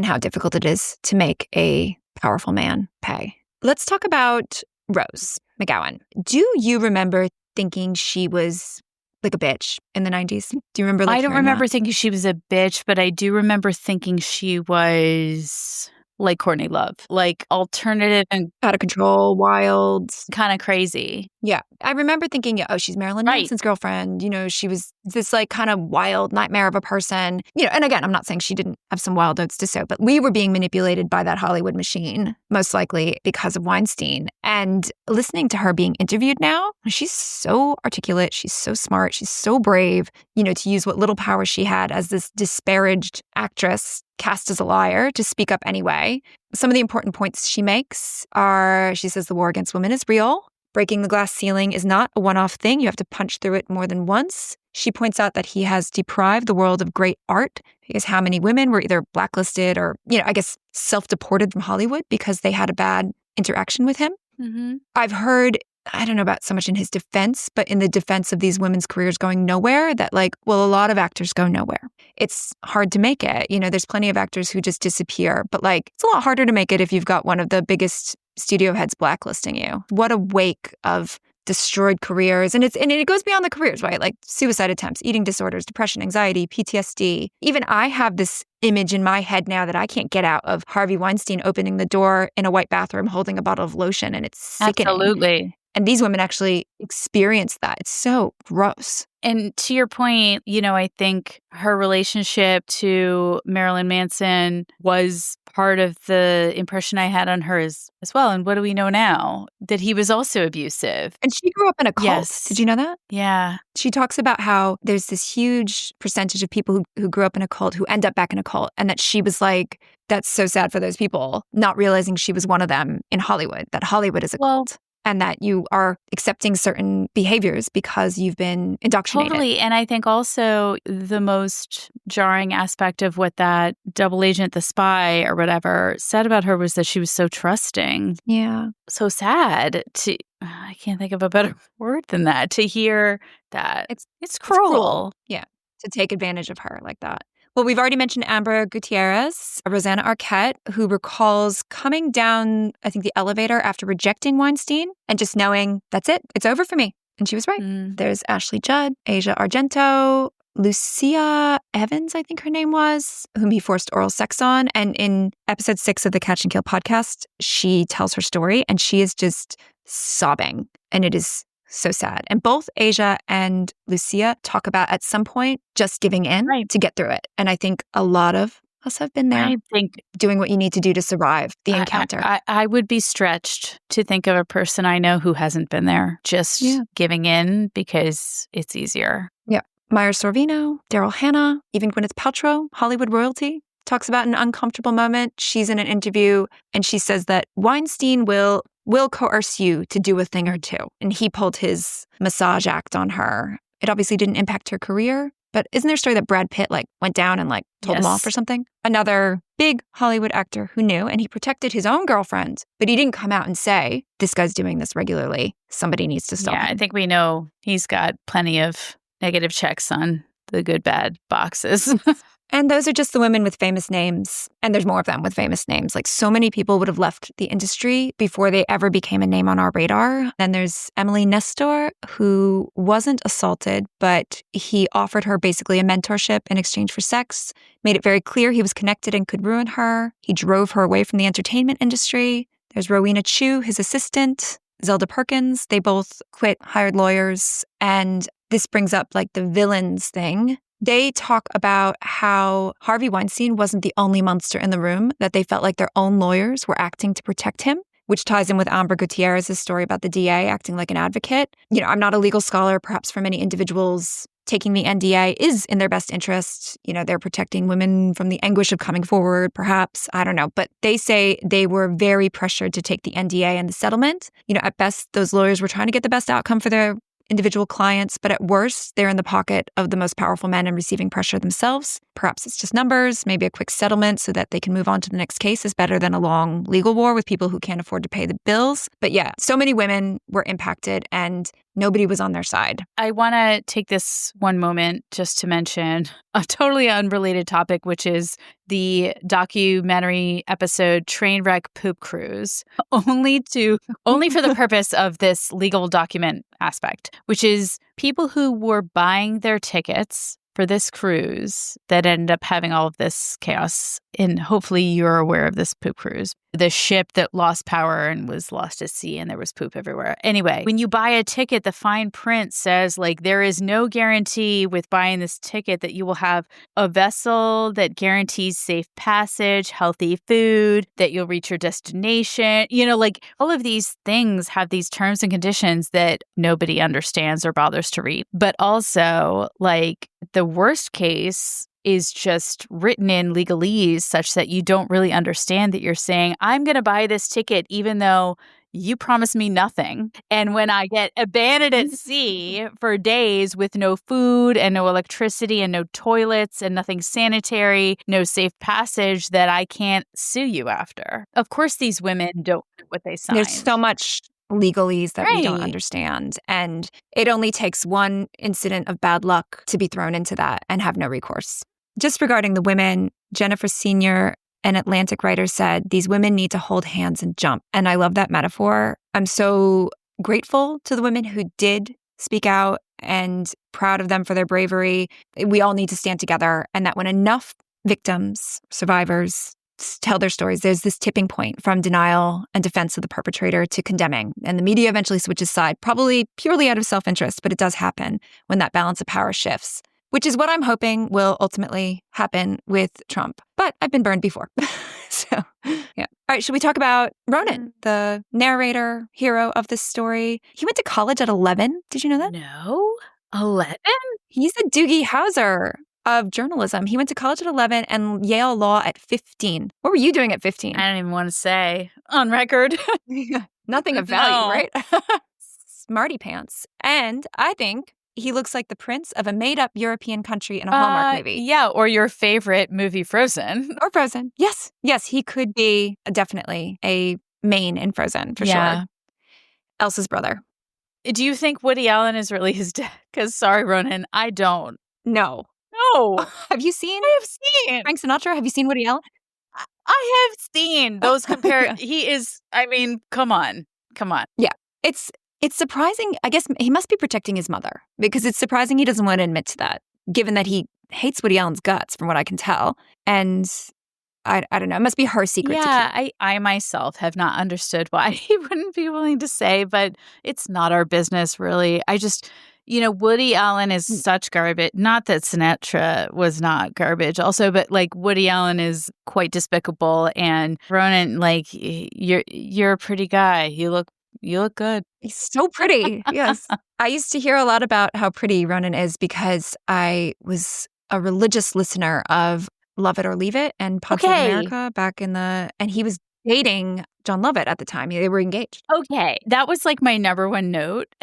how difficult it is to make a powerful man pay. Let's talk about Rose McGowan. Do you remember thinking she was like a bitch in the 90s? Do you remember? I don't remember thinking she was a bitch, but I do remember thinking she was like Courtney Love, like alternative and out of control, wild, kind of crazy. Yeah. I remember thinking, she's Marilyn Manson's girlfriend. She was this like kind of wild nightmare of a person. And again, I'm not saying she didn't have some wild oats to sow, but we were being manipulated by that Hollywood machine, most likely because of Weinstein. And listening to her being interviewed now, she's so articulate. She's so smart. She's so brave, to use what little power she had as this disparaged actress cast as a liar to speak up anyway. Some of the important points she makes are, she says the war against women is real. Breaking the glass ceiling is not a one-off thing. You have to punch through it more than once. She points out that he has deprived the world of great art because how many women were either blacklisted or, I guess, self-deported from Hollywood because they had a bad interaction with him. Mm-hmm. I've heard, I don't know about so much in his defense, but in the defense of these women's careers going nowhere, that a lot of actors go nowhere. It's hard to make it. There's plenty of actors who just disappear, but it's a lot harder to make it if you've got one of the biggest studio heads blacklisting you. What a wake of destroyed careers. And it goes beyond the careers, right? Like suicide attempts, eating disorders, depression, anxiety, PTSD. Even I have this image in my head now that I can't get out of Harvey Weinstein opening the door in a white bathroom holding a bottle of lotion, and it's sickening. Absolutely. And these women actually experience that. It's so gross. And to your point, I think her relationship to Marilyn Manson was part of the impression I had on her as well. And what do we know now? That he was also abusive. And she grew up in a cult. Yes. Did you know that? Yeah. She talks about how there's this huge percentage of people who grew up in a cult who end up back in a cult. And that she was like, that's so sad for those people, not realizing she was one of them in Hollywood, that Hollywood is a cult. And that you are accepting certain behaviors because you've been indoctrinated. Totally. And I think also the most jarring aspect of what that double agent, the spy or whatever, said about her was that she was so trusting. Yeah. So sad to, I can't think of a better word than that, to hear that. It's cruel. Yeah. To take advantage of her like that. Well, we've already mentioned Amber Gutierrez, Rosanna Arquette, who recalls coming down, I think, the elevator after rejecting Weinstein and just knowing, that's it, it's over for me. And she was right. There's Ashley Judd, Asia Argento, Lucia Evans, I think her name was, whom he forced oral sex on. And in episode 6 of the Catch and Kill podcast, she tells her story and she is just sobbing. And it is so sad. And both Asia and Lucia talk about at some point just giving in to get through it. And I think a lot of us have been there. I think doing what you need to do to survive the encounter. I would be stretched to think of a person I know who hasn't been there, just giving in because it's easier. Yeah. Maya Sorvino, Daryl Hannah, even Gwyneth Paltrow, Hollywood royalty, talks about an uncomfortable moment. She's in an interview and she says that Weinstein will will coerce you to do a thing or two. And he pulled his massage act on her. It obviously didn't impact her career. But isn't there a story that Brad Pitt went down and told him off or something? Another big Hollywood actor who knew, and he protected his own girlfriend, but he didn't come out and say, this guy's doing this regularly. Somebody needs to stop him. I think we know he's got plenty of negative checks on the good, bad boxes. And those are just the women with famous names. And there's more of them with famous names. So many people would have left the industry before they ever became a name on our radar. Then there's Emily Nestor, who wasn't assaulted, but he offered her basically a mentorship in exchange for sex, made it very clear he was connected and could ruin her. He drove her away from the entertainment industry. There's Rowena Chu, his assistant, Zelda Perkins. They both quit, hired lawyers. And this brings up the villains thing. They talk about how Harvey Weinstein wasn't the only monster in the room, that they felt like their own lawyers were acting to protect him, which ties in with Amber Gutierrez's story about the DA acting like an advocate. I'm not a legal scholar. Perhaps for many individuals, taking the NDA is in their best interest. They're protecting women from the anguish of coming forward, perhaps. I don't know. But they say they were very pressured to take the NDA and the settlement. At best, those lawyers were trying to get the best outcome for their individual clients, but at worst, they're in the pocket of the most powerful men and receiving pressure themselves. Perhaps it's just numbers, maybe a quick settlement so that they can move on to the next case is better than a long legal war with people who can't afford to pay the bills. But yeah, so many women were impacted and nobody was on their side. I want to take this one moment just to mention a totally unrelated topic, which is the documentary episode Trainwreck Poop Cruise, only for the purpose of this legal document aspect, which is people who were buying their tickets for this cruise that ended up having all of this chaos. And hopefully you're aware of this poop cruise. The ship that lost power and was lost at sea and there was poop everywhere. Anyway, when you buy a ticket, the fine print says there is no guarantee with buying this ticket that you will have a vessel that guarantees safe passage, healthy food, that you'll reach your destination. All of these things have these terms and conditions that nobody understands or bothers to read. But also the worst case is just written in legalese such that you don't really understand that you're saying, I'm going to buy this ticket even though you promised me nothing. And when I get abandoned at sea for days with no food and no electricity and no toilets and nothing sanitary, no safe passage, that I can't sue you after. Of course, these women don't know what they signed. There's so much legalese that we don't understand. And it only takes one incident of bad luck to be thrown into that and have no recourse. Just regarding the women, Jennifer Senior, an Atlantic writer, said, these women need to hold hands and jump. And I love that metaphor. I'm so grateful to the women who did speak out and proud of them for their bravery. We all need to stand together. And that when enough victims, survivors, tell their stories, there's this tipping point from denial and defense of the perpetrator to condemning. And the media eventually switches side, probably purely out of self-interest, but it does happen when that balance of power shifts, which is what I'm hoping will ultimately happen with Trump. But I've been burned before. So, yeah. All right, should we talk about Ronan, the narrator, hero of this story? He went to college at 11. Did you know that? No. 11? He's the Doogie Howser of journalism. He went to college at 11 and Yale Law at 15. What were you doing at 15? I don't even want to say on record. Nothing of value, right? Smarty pants. And I think he looks like the prince of a made-up European country in a Hallmark movie. Yeah, or your favorite movie, Frozen. Or Frozen. Yes. Yes, he could be definitely a main in Frozen, for sure. Elsa's brother. Do you think Woody Allen is really his dad? Because, sorry, Ronan, I don't. No. No. Have you seen? I have seen. Frank Sinatra? Have you seen Woody Allen? I have seen those compare. He is, come on. Yeah. It's surprising. I guess he must be protecting his mother because it's surprising he doesn't want to admit to that, given that he hates Woody Allen's guts, from what I can tell. And I don't know. It must be her secret to keep. Yeah, I myself have not understood why he wouldn't be willing to say, but it's not our business, really. I just... Woody Allen is such garbage. Not that Sinatra was not garbage also, but Woody Allen is quite despicable. And Ronan, you're a pretty guy. You look good. He's so pretty. Yes. I used to hear a lot about how pretty Ronan is because I was a religious listener of Love It or Leave It and Podcast America back in and he was dating John Lovett at the time. They were engaged. Okay. That was like my number one note.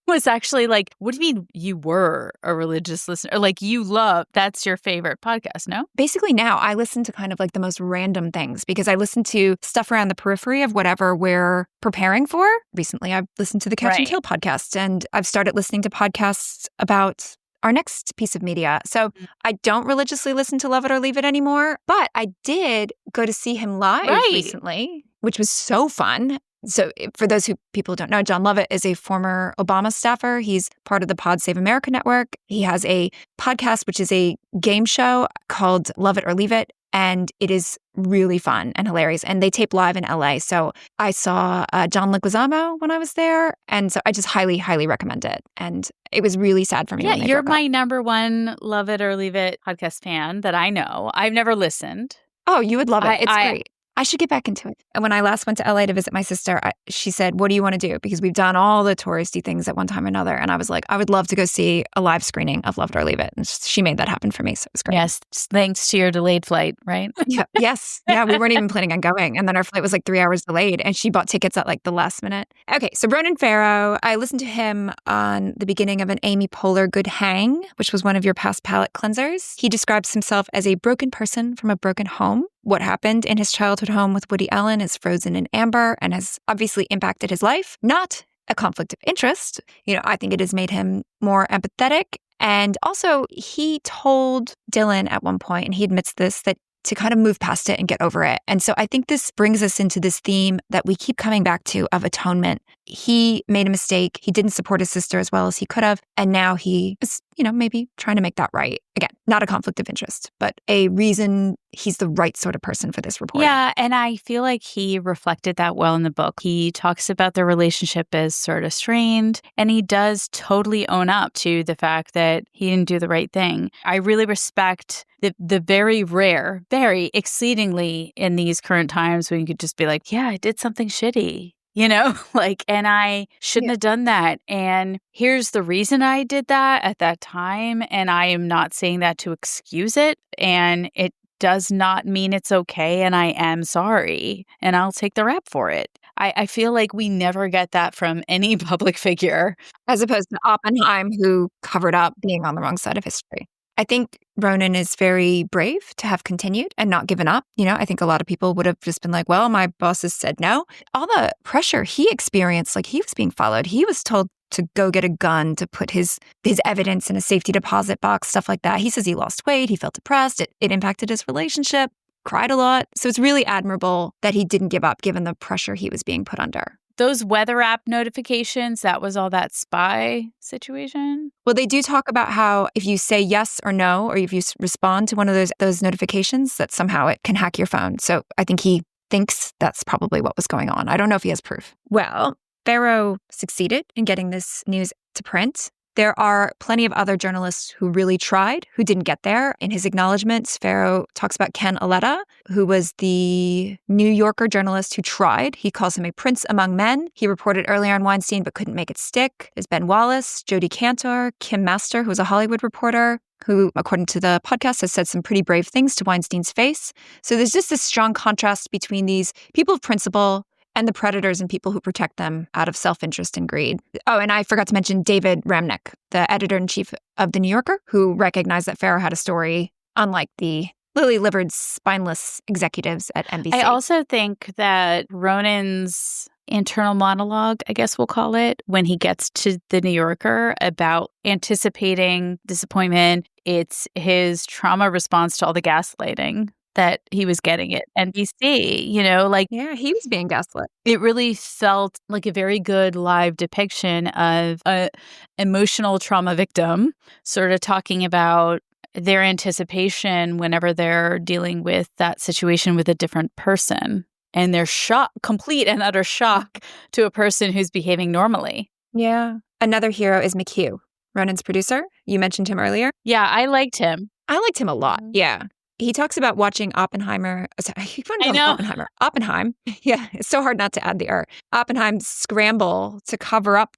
Was actually like, what do you mean you were a religious listener? Or like you love, that's your favorite podcast, no? Basically now I listen to kind of like the most random things because I listen to stuff around the periphery of whatever we're preparing for. Recently, I've listened to the Catch and Kill podcast, and I've started listening to podcasts about our next piece of media. So I don't religiously listen to Love It or Leave It anymore, but I did go to see him live recently, which was so fun. So for those people who don't know, John Lovett is a former Obama staffer. He's part of the Pod Save America network. He has a podcast, which is a game show called Love It or Leave It. And it is really fun and hilarious. And they tape live in LA. So I saw John Leguizamo when I was there. And so I just highly, highly recommend it. And it was really sad for me. Yeah, you're my number one Love It or Leave It podcast fan that I know. I've never listened. Oh, you would love it. It's great. I should get back into it. And when I last went to LA to visit my sister, she said, what do you want to do? Because we've done all the touristy things at one time or another. And I was like, I would love to go see a live screening of Love It or Leave It. And she made that happen for me. So it was great. Yes. Thanks to your delayed flight, right? Yeah. Yes. Yeah. We weren't even planning on going. And then our flight was like 3 hours delayed. And she bought tickets at like the last minute. Okay. So Ronan Farrow, I listened to him on the beginning of an Amy Poehler Good Hang, which was one of your past palate cleansers. He describes himself as a broken person from a broken home. What happened in his childhood home with Woody Allen is frozen in amber and has obviously impacted his life. Not a conflict of interest. I think it has made him more empathetic. And also, he told Dylan at one point, and he admits this, that to kind of move past it and get over it. And so I think this brings us into this theme that we keep coming back to of atonement. He made a mistake. He didn't support his sister as well as he could have. And now he is, maybe trying to make that right. Again, not a conflict of interest, but a reason he's the right sort of person for this report. Yeah, and I feel like he reflected that well in the book. He talks about their relationship as sort of strained, and he does totally own up to the fact that he didn't do the right thing. I really respect the very rare, very exceedingly in these current times when you could just be like, yeah, I did something shitty. And I shouldn't have done that. And here's the reason I did that at that time. And I am not saying that to excuse it. And it does not mean it's okay. And I am sorry. And I'll take the rap for it. I feel like we never get that from any public figure. As opposed to Oppenheim, who covered up being on the wrong side of history. I think Ronan is very brave to have continued and not given up. I think a lot of people would have just been like, well, my bosses said no. All the pressure he experienced, like he was being followed. He was told to go get a gun, to put his evidence in a safety deposit box, stuff like that. He says he lost weight. He felt depressed. It impacted his relationship, cried a lot. So it's really admirable that he didn't give up given the pressure he was being put under. Those weather app notifications, that was all that spy situation? Well, they do talk about how if you say yes or no, or if you respond to one of those notifications, that somehow it can hack your phone. So I think he thinks that's probably what was going on. I don't know if he has proof. Well, Farrow succeeded in getting this news to print. There are plenty of other journalists who really tried, who didn't get there. In his acknowledgments, Farrow talks about Ken Aletta, who was the New Yorker journalist who tried. He calls him a prince among men. He reported earlier on Weinstein but couldn't make it stick. There's Ben Wallace, Jodi Kantor, Kim Master, who was a Hollywood reporter, who, according to the podcast, has said some pretty brave things to Weinstein's face. So there's just this strong contrast between these people of principle and the predators and people who protect them out of self-interest and greed. Oh, and I forgot to mention David Remnick, the editor-in-chief of The New Yorker, who recognized that Farrow had a story, unlike the lily-livered, spineless executives at NBC. I also think that Ronan's internal monologue, I guess we'll call it, when he gets to The New Yorker about anticipating disappointment, it's his trauma response to all the gaslighting that he was getting at NBC, Yeah, he was being gaslit. It really felt like a very good live depiction of a emotional trauma victim sort of talking about their anticipation whenever they're dealing with that situation with a different person and their complete and utter shock to a person who's behaving normally. Yeah. Another hero is McHugh, Ronan's producer. You mentioned him earlier. Yeah, I liked him. I liked him a lot. Yeah. He talks about watching Oppenheimer. I keep on I calling know. Oppenheimer. Oppenheim. Yeah, it's so hard not to add the er. Oppenheim scramble to cover up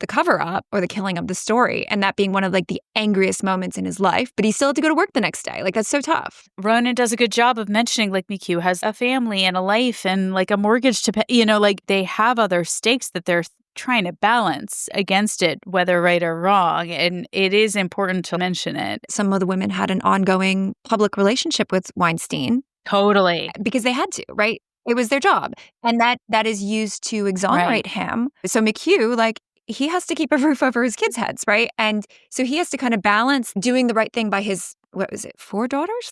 or the killing of the story. And that being one of like the angriest moments in his life. But he still had to go to work the next day. Like, that's so tough. Ronan does a good job of mentioning like McHugh has a family and a life and like a mortgage to pay. Like they have other stakes that they're trying to balance against it, whether right or wrong. And it is important to mention it. Some of the women had an ongoing public relationship with Weinstein. Totally. Because they had to, right? It was their job. And that is used to exonerate him. So McHugh, like, he has to keep a roof over his kids' heads, right? And so he has to kind of balance doing the right thing by his, what was it, 4 daughters,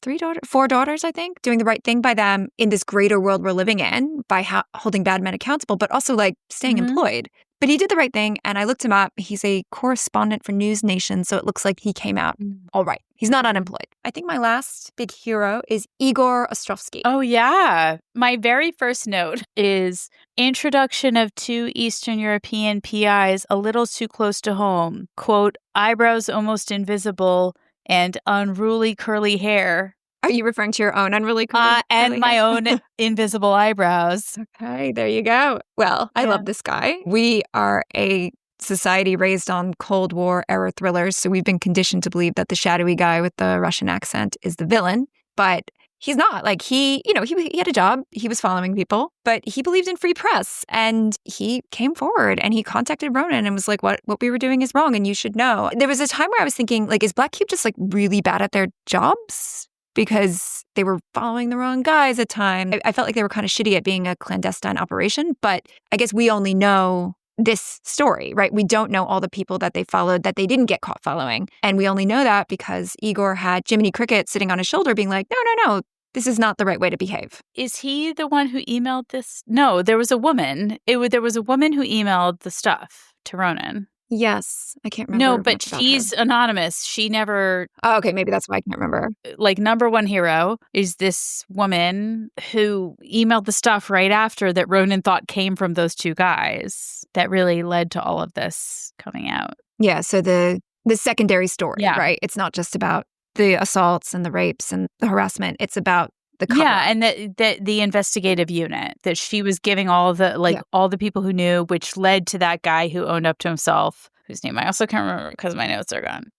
I think, doing the right thing by them in this greater world we're living in by holding bad men accountable, but also like staying employed. But he did the right thing, and I looked him up. He's a correspondent for News Nation, so it looks like he came out all right. He's not unemployed. I think my last big hero is Igor Ostrovsky. Oh, yeah. My very first note is introduction of 2 Eastern European PIs a little too close to home. Quote, eyebrows almost invisible and unruly curly hair. Are you referring to your own unruly curly and my hair? own invisible eyebrows. Okay, there you go. Well, I love this guy. We are a society raised on Cold War era thrillers, so we've been conditioned to believe that the shadowy guy with the Russian accent is the villain, but he's not. Like he had a job, he was following people, but he believed in free press, and he came forward and he contacted Ronan and was like, what we were doing is wrong and you should know. There was a time where I was thinking, like, is Black Cube just like really bad at their jobs? Because they were following the wrong guys at times. I felt like they were kind of shitty at being a clandestine operation, but I guess we only know this story, right? We don't know all the people that they followed that they didn't get caught following. And we only know that because Igor had Jiminy Cricket sitting on his shoulder being like, no, this is not the right way to behave. Is he the one who emailed this? No, there was a woman. There was a woman who emailed the stuff to Ronan. Yes. I can't remember. No, but she's anonymous. She never... Oh, okay. Maybe that's why I can't remember. Like, number one hero is this woman who emailed the stuff right after that Ronan thought came from those 2 guys that really led to all of this coming out. Yeah. So the secondary story, right? It's not just about the assaults and the rapes and the harassment. It's about the cover. Yeah, and the investigative unit that she was giving all the people who knew, which led to that guy who owned up to himself, whose name I also can't remember because my notes are gone.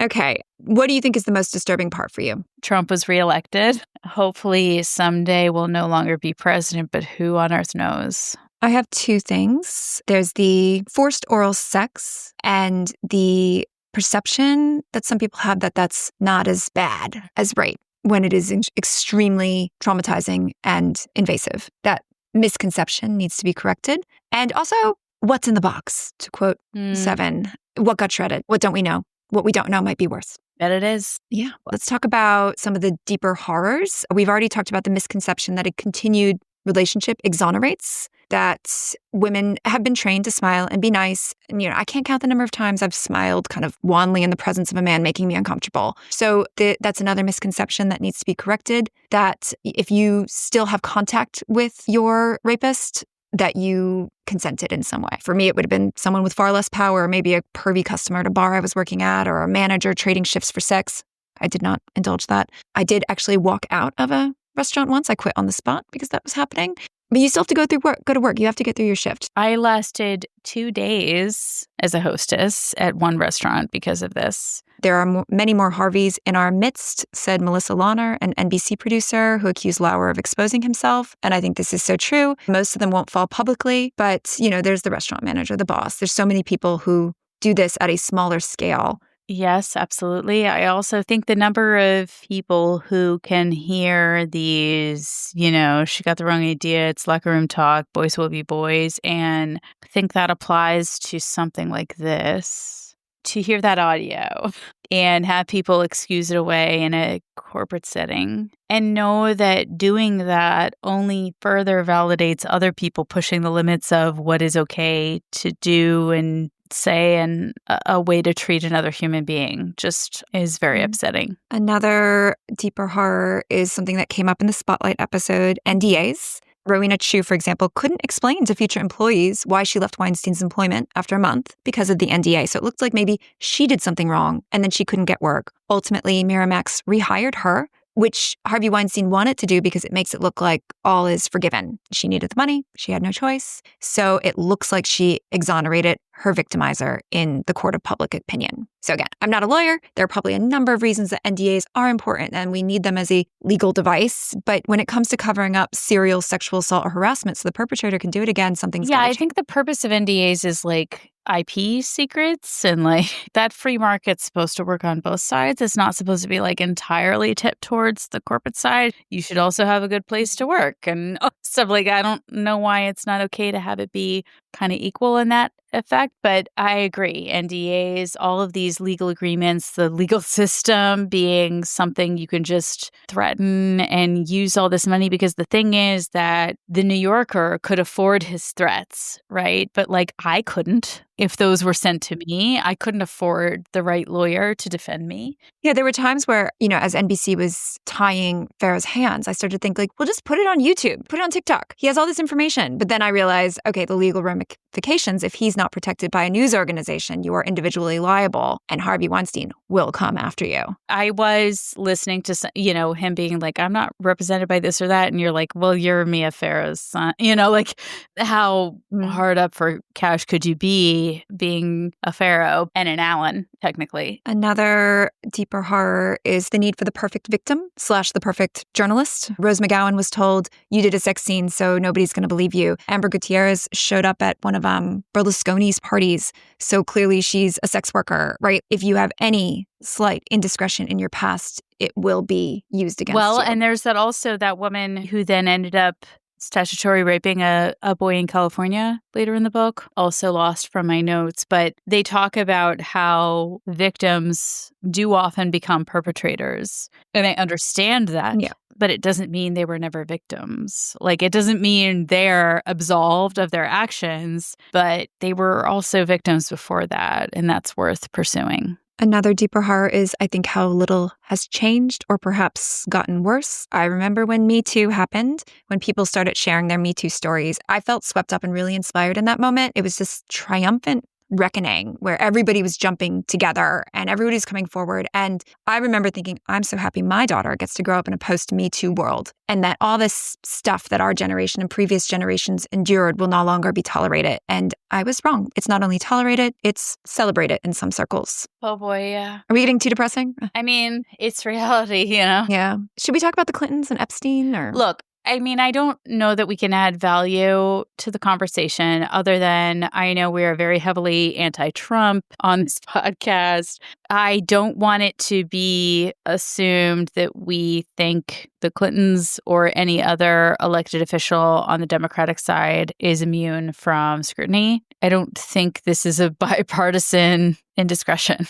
Okay. What do you think is the most disturbing part for you? Trump was reelected. Hopefully someday will no longer be president, but who on earth knows? I have 2 things. There's the forced oral sex and the perception that some people have that that's not as bad as rape, when it is extremely traumatizing and invasive. That misconception needs to be corrected. And also, what's in the box? To quote Seven, what got shredded? What don't we know? What we don't know might be worse. Bet it is. Yeah. Let's talk about some of the deeper horrors. We've already talked about the misconception that a continued relationship exonerates, that women have been trained to smile and be nice. And, I can't count the number of times I've smiled kind of wanly in the presence of a man making me uncomfortable. So that's another misconception that needs to be corrected, that if you still have contact with your rapist, that you consented in some way. For me, it would have been someone with far less power, maybe a pervy customer at a bar I was working at, or a manager trading shifts for sex. I did not indulge that. I did actually walk out of a restaurant once. I quit on the spot because that was happening. But you still have to go to work. You have to get through your shift. I lasted 2 days as a hostess at one restaurant because of this. There are many more Harveys in our midst, said Melissa Lauer, an NBC producer who accused Lauer of exposing himself. And I think this is so true. Most of them won't fall publicly, but, there's the restaurant manager, the boss. There's so many people who do this at a smaller scale. Yes, absolutely. I also think the number of people who can hear these, she got the wrong idea, it's locker room talk, boys will be boys, and think that applies to something like this. To hear that audio and have people excuse it away in a corporate setting and know that doing that only further validates other people pushing the limits of what is okay to do and say, and a way to treat another human being just is very upsetting. Another deeper horror is something that came up in the Spotlight episode, NDAs. Rowena Chu, for example, couldn't explain to future employees why she left Weinstein's employment after a month because of the NDA. So it looked like maybe she did something wrong and then she couldn't get work. Ultimately, Miramax rehired her which Harvey Weinstein wanted to do because it makes it look like all is forgiven. She needed the money. She had no choice. So it looks like she exonerated her victimizer in the court of public opinion. So again, I'm not a lawyer. There are probably a number of reasons that NDAs are important and we need them as a legal device. But when it comes to covering up serial sexual assault or harassment so the perpetrator can do it again, something's Yeah, gotta I change. think the purpose of NDAs is like IP secrets and like that free market's supposed to work on both sides. It's not supposed to be like entirely tipped towards the corporate side. You should also have a good place to work and stuff like I don't know why it's not okay to have it be kind of equal in that effect, but I agree. NDAs, all of these legal agreements, the legal system being something you can just threaten and use all this money because the thing is that the New Yorker could afford his threats, right? But like I couldn't. If those were sent to me, I couldn't afford the right lawyer to defend me. Yeah, there were times where, as NBC was tying Farrow's hands, I started to think like, well, just put it on YouTube, put it on TikTok. He has all this information. But then I realized, okay, the legal ramifications, if he's not protected by a news organization, you are individually liable and Harvey Weinstein will come after you. I was listening to, him being like, I'm not represented by this or that. And you're like, well, you're Mia Farrow's son. Like how hard up for cash could you be being a Farrow and an Allen, technically? Another deeper horror is the need for the perfect victim / the perfect journalist. Rose McGowan was told, you did a sex scene, so nobody's going to believe you. Amber Gutierrez showed up at one of Berlusconi's parties, so clearly she's a sex worker, right? If you have any slight indiscretion in your past, it will be used against you. Well, and there's that woman who then ended up statutory raping a boy in California later in the book, also lost from my notes. But they talk about how victims do often become perpetrators. And I understand that. Yeah. But it doesn't mean they were never victims. Like, it doesn't mean they're absolved of their actions, but they were also victims before that. And that's worth pursuing. Another deeper horror is, I think, how little has changed or perhaps gotten worse. I remember when Me Too happened, when people started sharing their Me Too stories, I felt swept up and really inspired in that moment. It was this triumphant reckoning where everybody was jumping together and everybody's coming forward. And I remember thinking, I'm so happy my daughter gets to grow up in a post-Me Too world and that all this stuff that our generation and previous generations endured will no longer be tolerated. And I was wrong. It's not only tolerated, it's celebrated in some circles. Oh boy, yeah. Are we getting too depressing? I mean, it's reality, Yeah. Should we talk about the Clintons and Epstein or? Look, I mean, I don't know that we can add value to the conversation other than I know we are very heavily anti-Trump on this podcast. I don't want it to be assumed that we think the Clintons or any other elected official on the Democratic side is immune from scrutiny. I don't think this is a bipartisan indiscretion.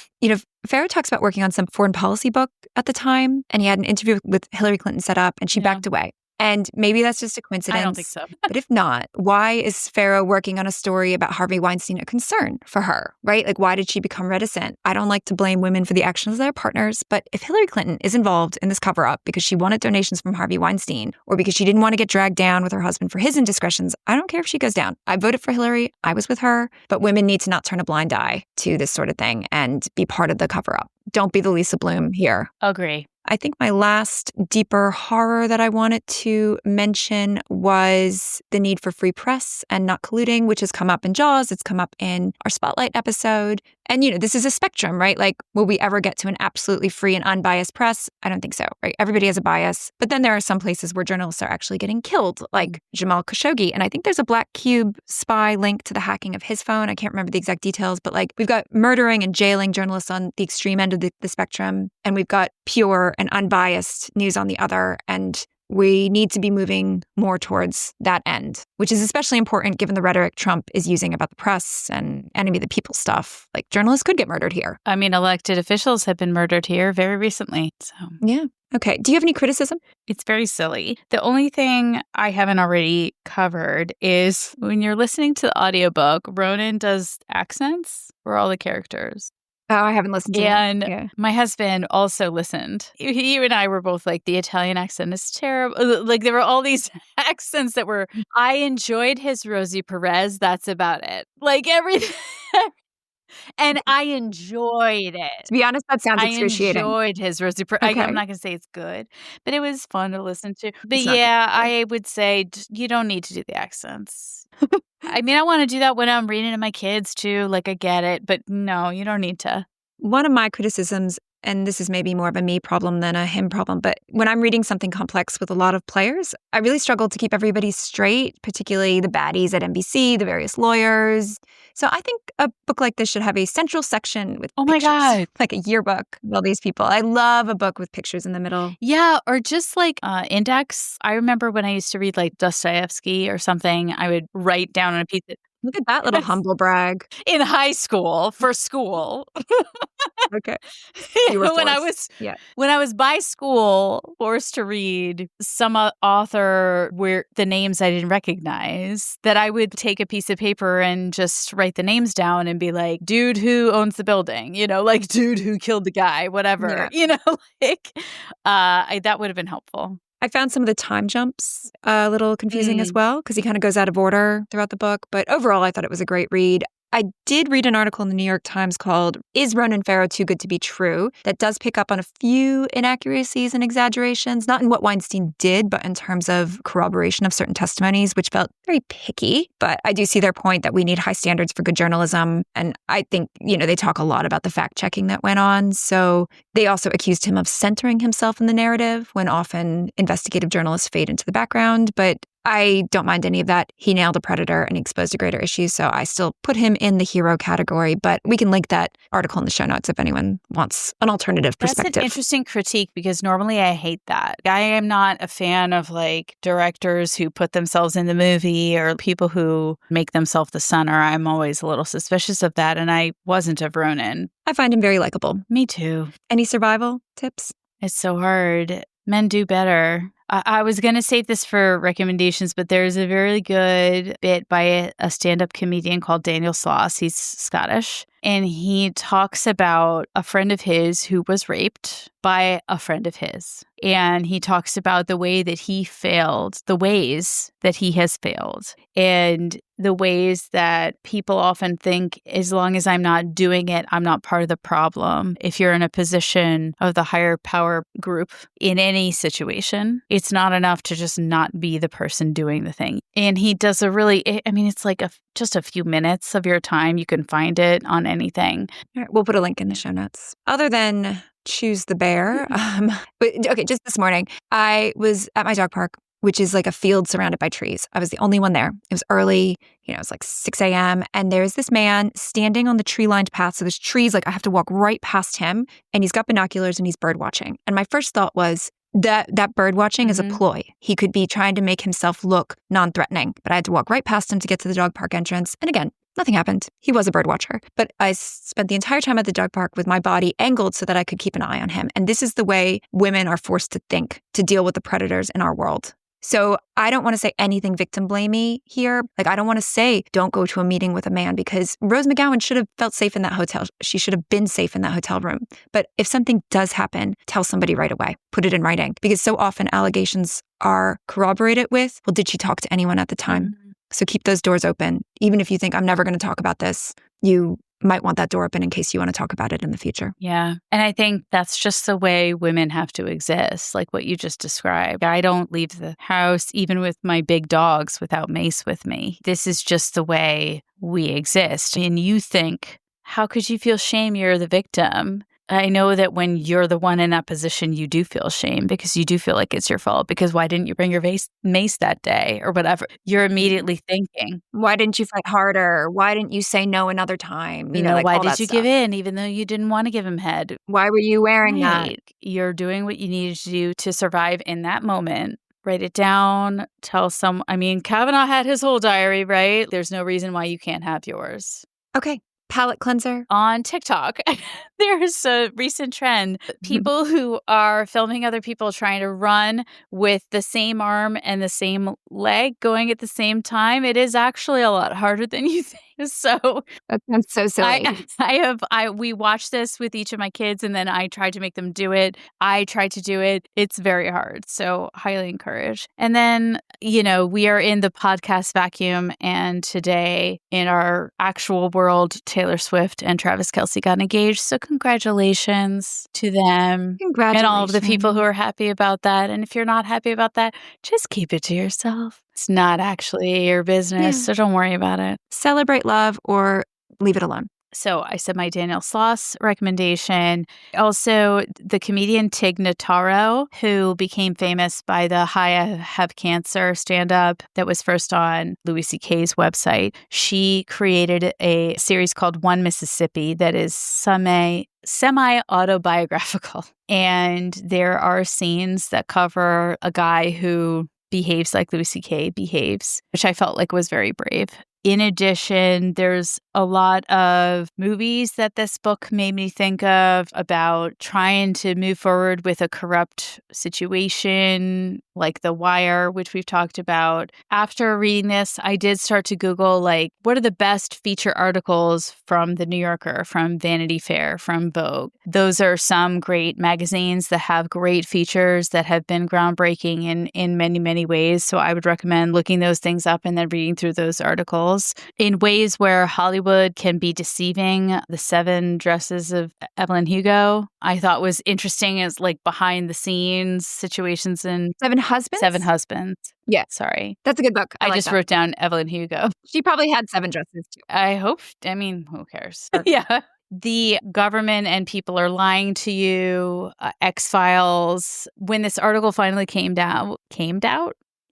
Farrow talks about working on some foreign policy book at the time, and he had an interview with Hillary Clinton set up, and she backed away. And maybe that's just a coincidence. I don't think so. But if not, why is Farrow working on a story about Harvey Weinstein a concern for her, right? Like, why did she become reticent? I don't like to blame women for the actions of their partners, but if Hillary Clinton is involved in this cover-up because she wanted donations from Harvey Weinstein or because she didn't want to get dragged down with her husband for his indiscretions, I don't care if she goes down. I voted for Hillary. I was with her. But women need to not turn a blind eye to this sort of thing and be part of the cover-up. Don't be the Lisa Bloom here. Agree. I think my last deeper horror that I wanted to mention was the need for free press and not colluding, which has come up in Jaws. It's come up in our Spotlight episode. And, this is a spectrum, right? Like, will we ever get to an absolutely free and unbiased press? I don't think so, right? Everybody has a bias. But then there are some places where journalists are actually getting killed, like Jamal Khashoggi. And I think there's a Black Cube spy link to the hacking of his phone. I can't remember the exact details, but like we've got murdering and jailing journalists on the extreme end of the spectrum. And we've got pure and unbiased news on the other. And we need to be moving more towards that end, which is especially important given the rhetoric Trump is using about the press and enemy of the people stuff. Like, journalists could get murdered here. I mean, elected officials have been murdered here very recently. So yeah. Okay. Do you have any criticism? It's very silly. The only thing I haven't already covered is when you're listening to the audiobook, Ronan does accents for all the characters. Oh, I haven't listened to it. And my husband also listened. He and I were both like, the Italian accent is terrible. Like, there were all these accents that were, I enjoyed his Rosie Perez. That's about it. Like, everything. And I enjoyed it. To be honest, that sounds I excruciating. enjoyed his Okay. I'm not going to say it's good, but it was fun to listen to. But It's not good. yeah, I would say you don't need to do the accents. I mean, I want to do that when I'm reading to my kids too. Like, I get it, but no, you don't need to. One of my criticisms, and this is maybe more of a me problem than a him problem, but when I'm reading something complex with a lot of players, I really struggle to keep everybody straight, particularly the baddies at NBC, the various lawyers. So I think a book like this should have a central section with Oh my pictures, God. like a yearbook of all these people. I love a book with pictures in the middle. Yeah, or just like index. I remember when I used to read like Dostoevsky or something, I would write down on a piece of Look at that little humble brag. in high school for school. Okay. You were when I forced. was Yeah. when I was by school forced to read some author where the names I didn't recognize, that I would take a piece of paper and just write the names down and be like, dude who owns the building, like dude who killed the guy, whatever, like that would have been helpful. I found some of the time jumps a little confusing as well, because he kind of goes out of order throughout the book. But overall, I thought it was a great read. I did read an article in the New York Times called "Is Ronan Farrow Too Good to Be True?" that does pick up on a few inaccuracies and exaggerations, not in what Weinstein did, but in terms of corroboration of certain testimonies, which felt very picky. But I do see their point that we need high standards for good journalism. And I think, they talk a lot about the fact checking that went on. So they also accused him of centering himself in the narrative when often investigative journalists fade into the background. But I don't mind any of that. He nailed a predator and exposed a greater issue, so I still put him in the hero category, but we can link that article in the show notes if anyone wants an alternative perspective. That's an interesting critique, because normally I hate that. I am not a fan of like directors who put themselves in the movie or people who make themselves the center. I'm always a little suspicious of that, and I wasn't of Ronan. I find him very likable. Me too. Any survival tips? It's so hard. Men do better. I was going to save this for recommendations, but there's a very good bit by a stand-up comedian called Daniel Sloss. He's Scottish. And he talks about a friend of his who was raped by a friend of his. And he talks about the way that he failed, the ways that he has failed, and the ways that people often think, as long as I'm not doing it, I'm not part of the problem. If you're in a position of the higher power group in any situation, it's not enough to just not be the person doing the thing. And he does it's like just a few minutes of your time. You can find it on anything. All right, we'll put a link in the show notes. Other than choose the bear, just this morning, I was at my dog park, which is like a field surrounded by trees. I was the only one there. It was early, it was like 6 a.m. And there's this man standing on the tree-lined path. So there's trees, like I have to walk right past him, and he's got binoculars and he's bird watching. And my first thought was, that bird watching is a ploy. He could be trying to make himself look non-threatening, but I had to walk right past him to get to the dog park entrance. And again, nothing happened. He was a bird watcher. But I spent the entire time at the dog park with my body angled so that I could keep an eye on him. And this is the way women are forced to think, to deal with the predators in our world. So I don't want to say anything victim blamey here. Like, I don't want to say don't go to a meeting with a man, because Rose McGowan should have felt safe in that hotel. She should have been safe in that hotel room. But if something does happen, tell somebody right away. Put it in writing, because so often allegations are corroborated with, well, did she talk to anyone at the time? Mm-hmm. So keep those doors open. Even if you think I'm never going to talk about this, you might want that door open in case you want to talk about it in the future. Yeah. And I think that's just the way women have to exist, like what you just described. I don't leave the house, even with my big dogs, without Mace with me. This is just the way we exist. And you think, how could you feel shame? You're the victim. I know that when you're the one in that position, you do feel shame, because you do feel like it's your fault. Because why didn't you bring your mace that day or whatever? You're immediately thinking, why didn't you fight harder? Why didn't you say no another time? Why did you give in even though you didn't want to give him head? Why were you wearing that? You're doing what you needed to do to survive in that moment. Write it down. Tell Kavanaugh had his whole diary, right? There's no reason why you can't have yours. Okay. Palate cleanser. On TikTok, there's a recent trend. People who are filming other people trying to run with the same arm and the same leg going at the same time. It is actually a lot harder than you think. So That sounds so silly. we watched this with each of my kids, and then I tried to make them do it. I tried to do it. It's very hard. So highly encouraged. And then, we are in the podcast vacuum. And today in our actual world, Taylor Swift and Travis Kelce got engaged. So congratulations to them. Congratulations. And all of the people who are happy about that. And if you're not happy about that, just keep it to yourself. It's not actually your business, so don't worry about it. Celebrate love or leave it alone. So I said my Daniel Sloss recommendation. Also, the comedian Tig Notaro, who became famous by the Hi, I Have Cancer stand-up that was first on Louis C.K.'s website. She created a series called One Mississippi that is semi-autobiographical. And there are scenes that cover a guy who behaves like Louis C.K. behaves, which I felt like was very brave. In addition, there's a lot of movies that this book made me think of about trying to move forward with a corrupt situation, like The Wire, which we've talked about. After reading this, I did start to Google, what are the best feature articles from The New Yorker, from Vanity Fair, from Vogue? Those are some great magazines that have great features that have been groundbreaking in many, many ways. So I would recommend looking those things up and then reading through those articles. In ways where Hollywood can be deceiving, The 7 Dresses of Evelyn Hugo, I thought was interesting as behind the scenes situations in 7 Husbands? 7 Husbands. Yeah. Sorry. That's a good book. I just wrote down Evelyn Hugo. She probably had 7 dresses too. I hope. Who cares? Yeah. The government and people are lying to you. X-Files. When this article finally came out.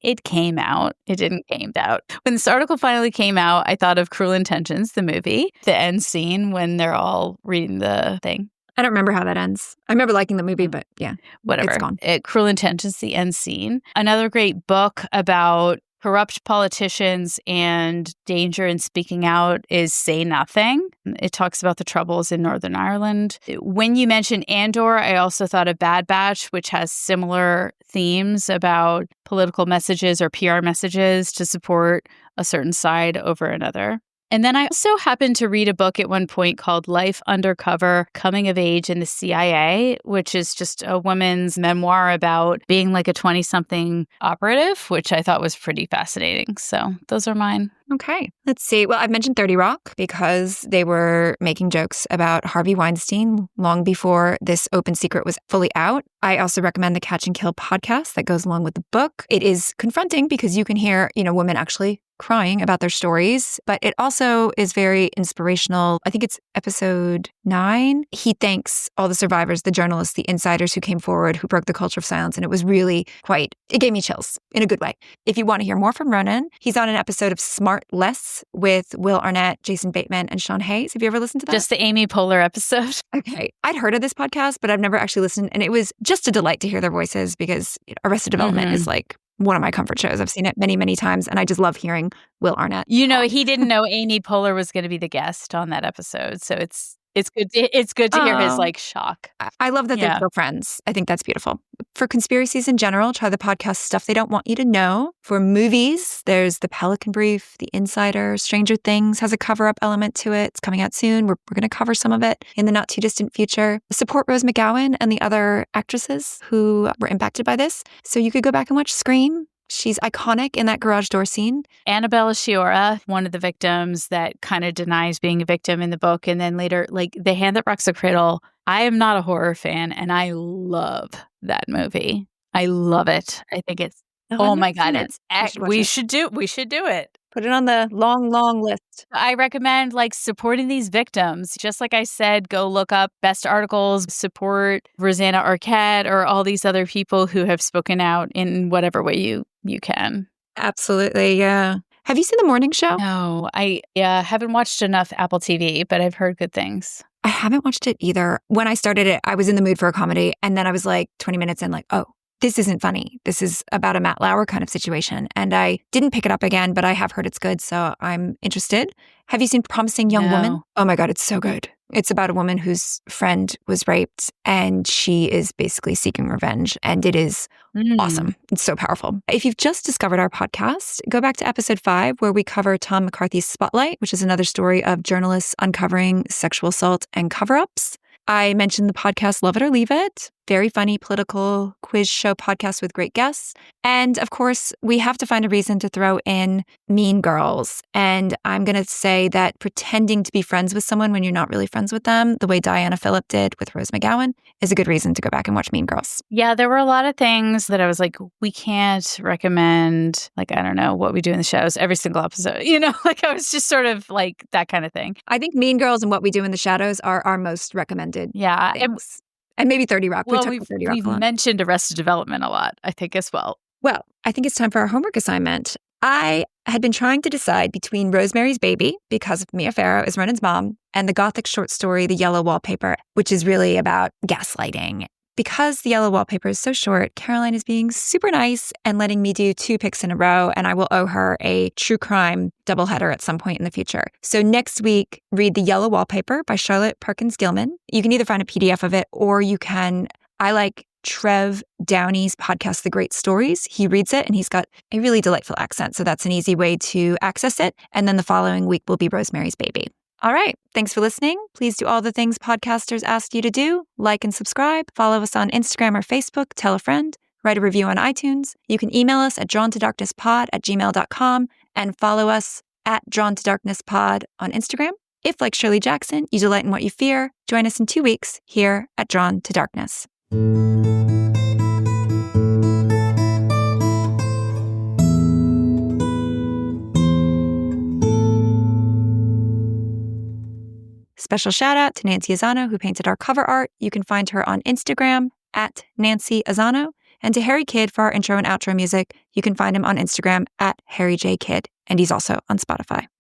It came out. It didn't came out. When this article finally came out, I thought of Cruel Intentions, the movie, the end scene when they're all reading the thing. I don't remember how that ends. I remember liking the movie, but yeah, whatever. It's gone. Cruel Intentions, the end scene. Another great book about corrupt politicians and danger in speaking out is Say Nothing. It talks about the troubles in Northern Ireland. When you mentioned Andor, I also thought of Bad Batch, which has similar themes about political messages or PR messages to support a certain side over another. And then I also happened to read a book at one point called Life Undercover, Coming of Age in the CIA, which is just a woman's memoir about being like a 20-something operative, which I thought was pretty fascinating. So those are mine. Okay. Let's see. Well, I've mentioned 30 Rock because they were making jokes about Harvey Weinstein long before this open secret was fully out. I also recommend the Catch and Kill podcast that goes along with the book. It is confronting because you can hear, women actually crying about their stories, but it also is very inspirational. I think it's episode 9. He thanks all the survivors, the journalists, the insiders who came forward, who broke the culture of silence. And it was really it gave me chills in a good way. If you want to hear more from Ronan, he's on an episode of Smart Less with Will Arnett, Jason Bateman, and Sean Hayes. Have you ever listened to that? Just the Amy Poehler episode. Okay. I'd heard of this podcast, but I've never actually listened. And it was just a delight to hear their voices because Arrested Development is one of my comfort shows. I've seen it many, many times, and I just love hearing Will Arnett. He didn't know Amy Poehler was going to be the guest on that episode, so it's good to hear his shock. I love that they're still friends. I think that's beautiful. For conspiracies in general, try the podcast Stuff They Don't Want You to Know. For movies, there's The Pelican Brief, The Insider, Stranger Things has a cover-up element to it. It's coming out soon. We're going to cover some of it in the not-too-distant future. Support Rose McGowan and the other actresses who were impacted by this. So you could go back and watch Scream. She's iconic in that garage door scene. Annabella Sciorra, one of the victims that kind of denies being a victim in the book. And then later, The Hand That Rocks the Cradle. I am not a horror fan, and I love that movie. I love it. I think it's, oh my God, we should do it. Put it on the long, long list. I recommend supporting these victims. Just like I said, go look up best articles, support Rosanna Arquette or all these other people who have spoken out in whatever way you can. Absolutely, yeah. Have you seen The Morning Show? No, I haven't watched enough Apple TV, but I've heard good things. I haven't watched it either. When I started it, I was in the mood for a comedy, and then I was 20 minutes in, oh, this isn't funny. This is about a Matt Lauer kind of situation. And I didn't pick it up again, but I have heard it's good, so I'm interested. Have you seen Promising Young Woman? No. Oh my God, it's so good. It's about a woman whose friend was raped and she is basically seeking revenge. And it is awesome. It's so powerful. If you've just discovered our podcast, go back to episode 5, where we cover Tom McCarthy's Spotlight, which is another story of journalists uncovering sexual assault and cover-ups. I mentioned the podcast Love It or Leave It, very funny political quiz show podcast with great guests. And of course, we have to find a reason to throw in Mean Girls. And I'm going to say that pretending to be friends with someone when you're not really friends with them, the way Diana Phillip did with Rose McGowan, is a good reason to go back and watch Mean Girls. Yeah, there were a lot of things that I was like, we can't recommend, like, I don't know, What We Do in the Shadows, every single episode. Like I was just sort of like that kind of thing. I think Mean Girls and What We Do in the Shadows are our most recommended. Yeah. And maybe 30 Rock. Well, we've mentioned Arrested Development a lot, I think, as well. Well, I think it's time for our homework assignment. I had been trying to decide between Rosemary's Baby, because Mia Farrow is Ronan's mom, and the Gothic short story, The Yellow Wallpaper, which is really about gaslighting. Because The Yellow Wallpaper is so short, Caroline is being super nice and letting me do 2 picks in a row, and I will owe her a true crime doubleheader at some point in the future. So next week, read The Yellow Wallpaper by Charlotte Perkins Gilman. You can either find a PDF of it, or I like Trev Downey's podcast, The Great Stories. He reads it and he's got a really delightful accent. So that's an easy way to access it. And then the following week will be Rosemary's Baby. All right. Thanks for listening. Please do all the things podcasters ask you to do. Like and subscribe. Follow us on Instagram or Facebook. Tell a friend. Write a review on iTunes. You can email us at drawntodarknesspod@gmail.com and follow us at drawntodarknesspod on Instagram. If, like Shirley Jackson, you delight in what you fear, join us in 2 weeks here at Drawn to Darkness. Special shout out to Nancy Azzano, who painted our cover art. You can find her on Instagram at Nancy Azzano. And to Harry Kidd for our intro and outro music, you can find him on Instagram at Harry J. Kidd. And he's also on Spotify.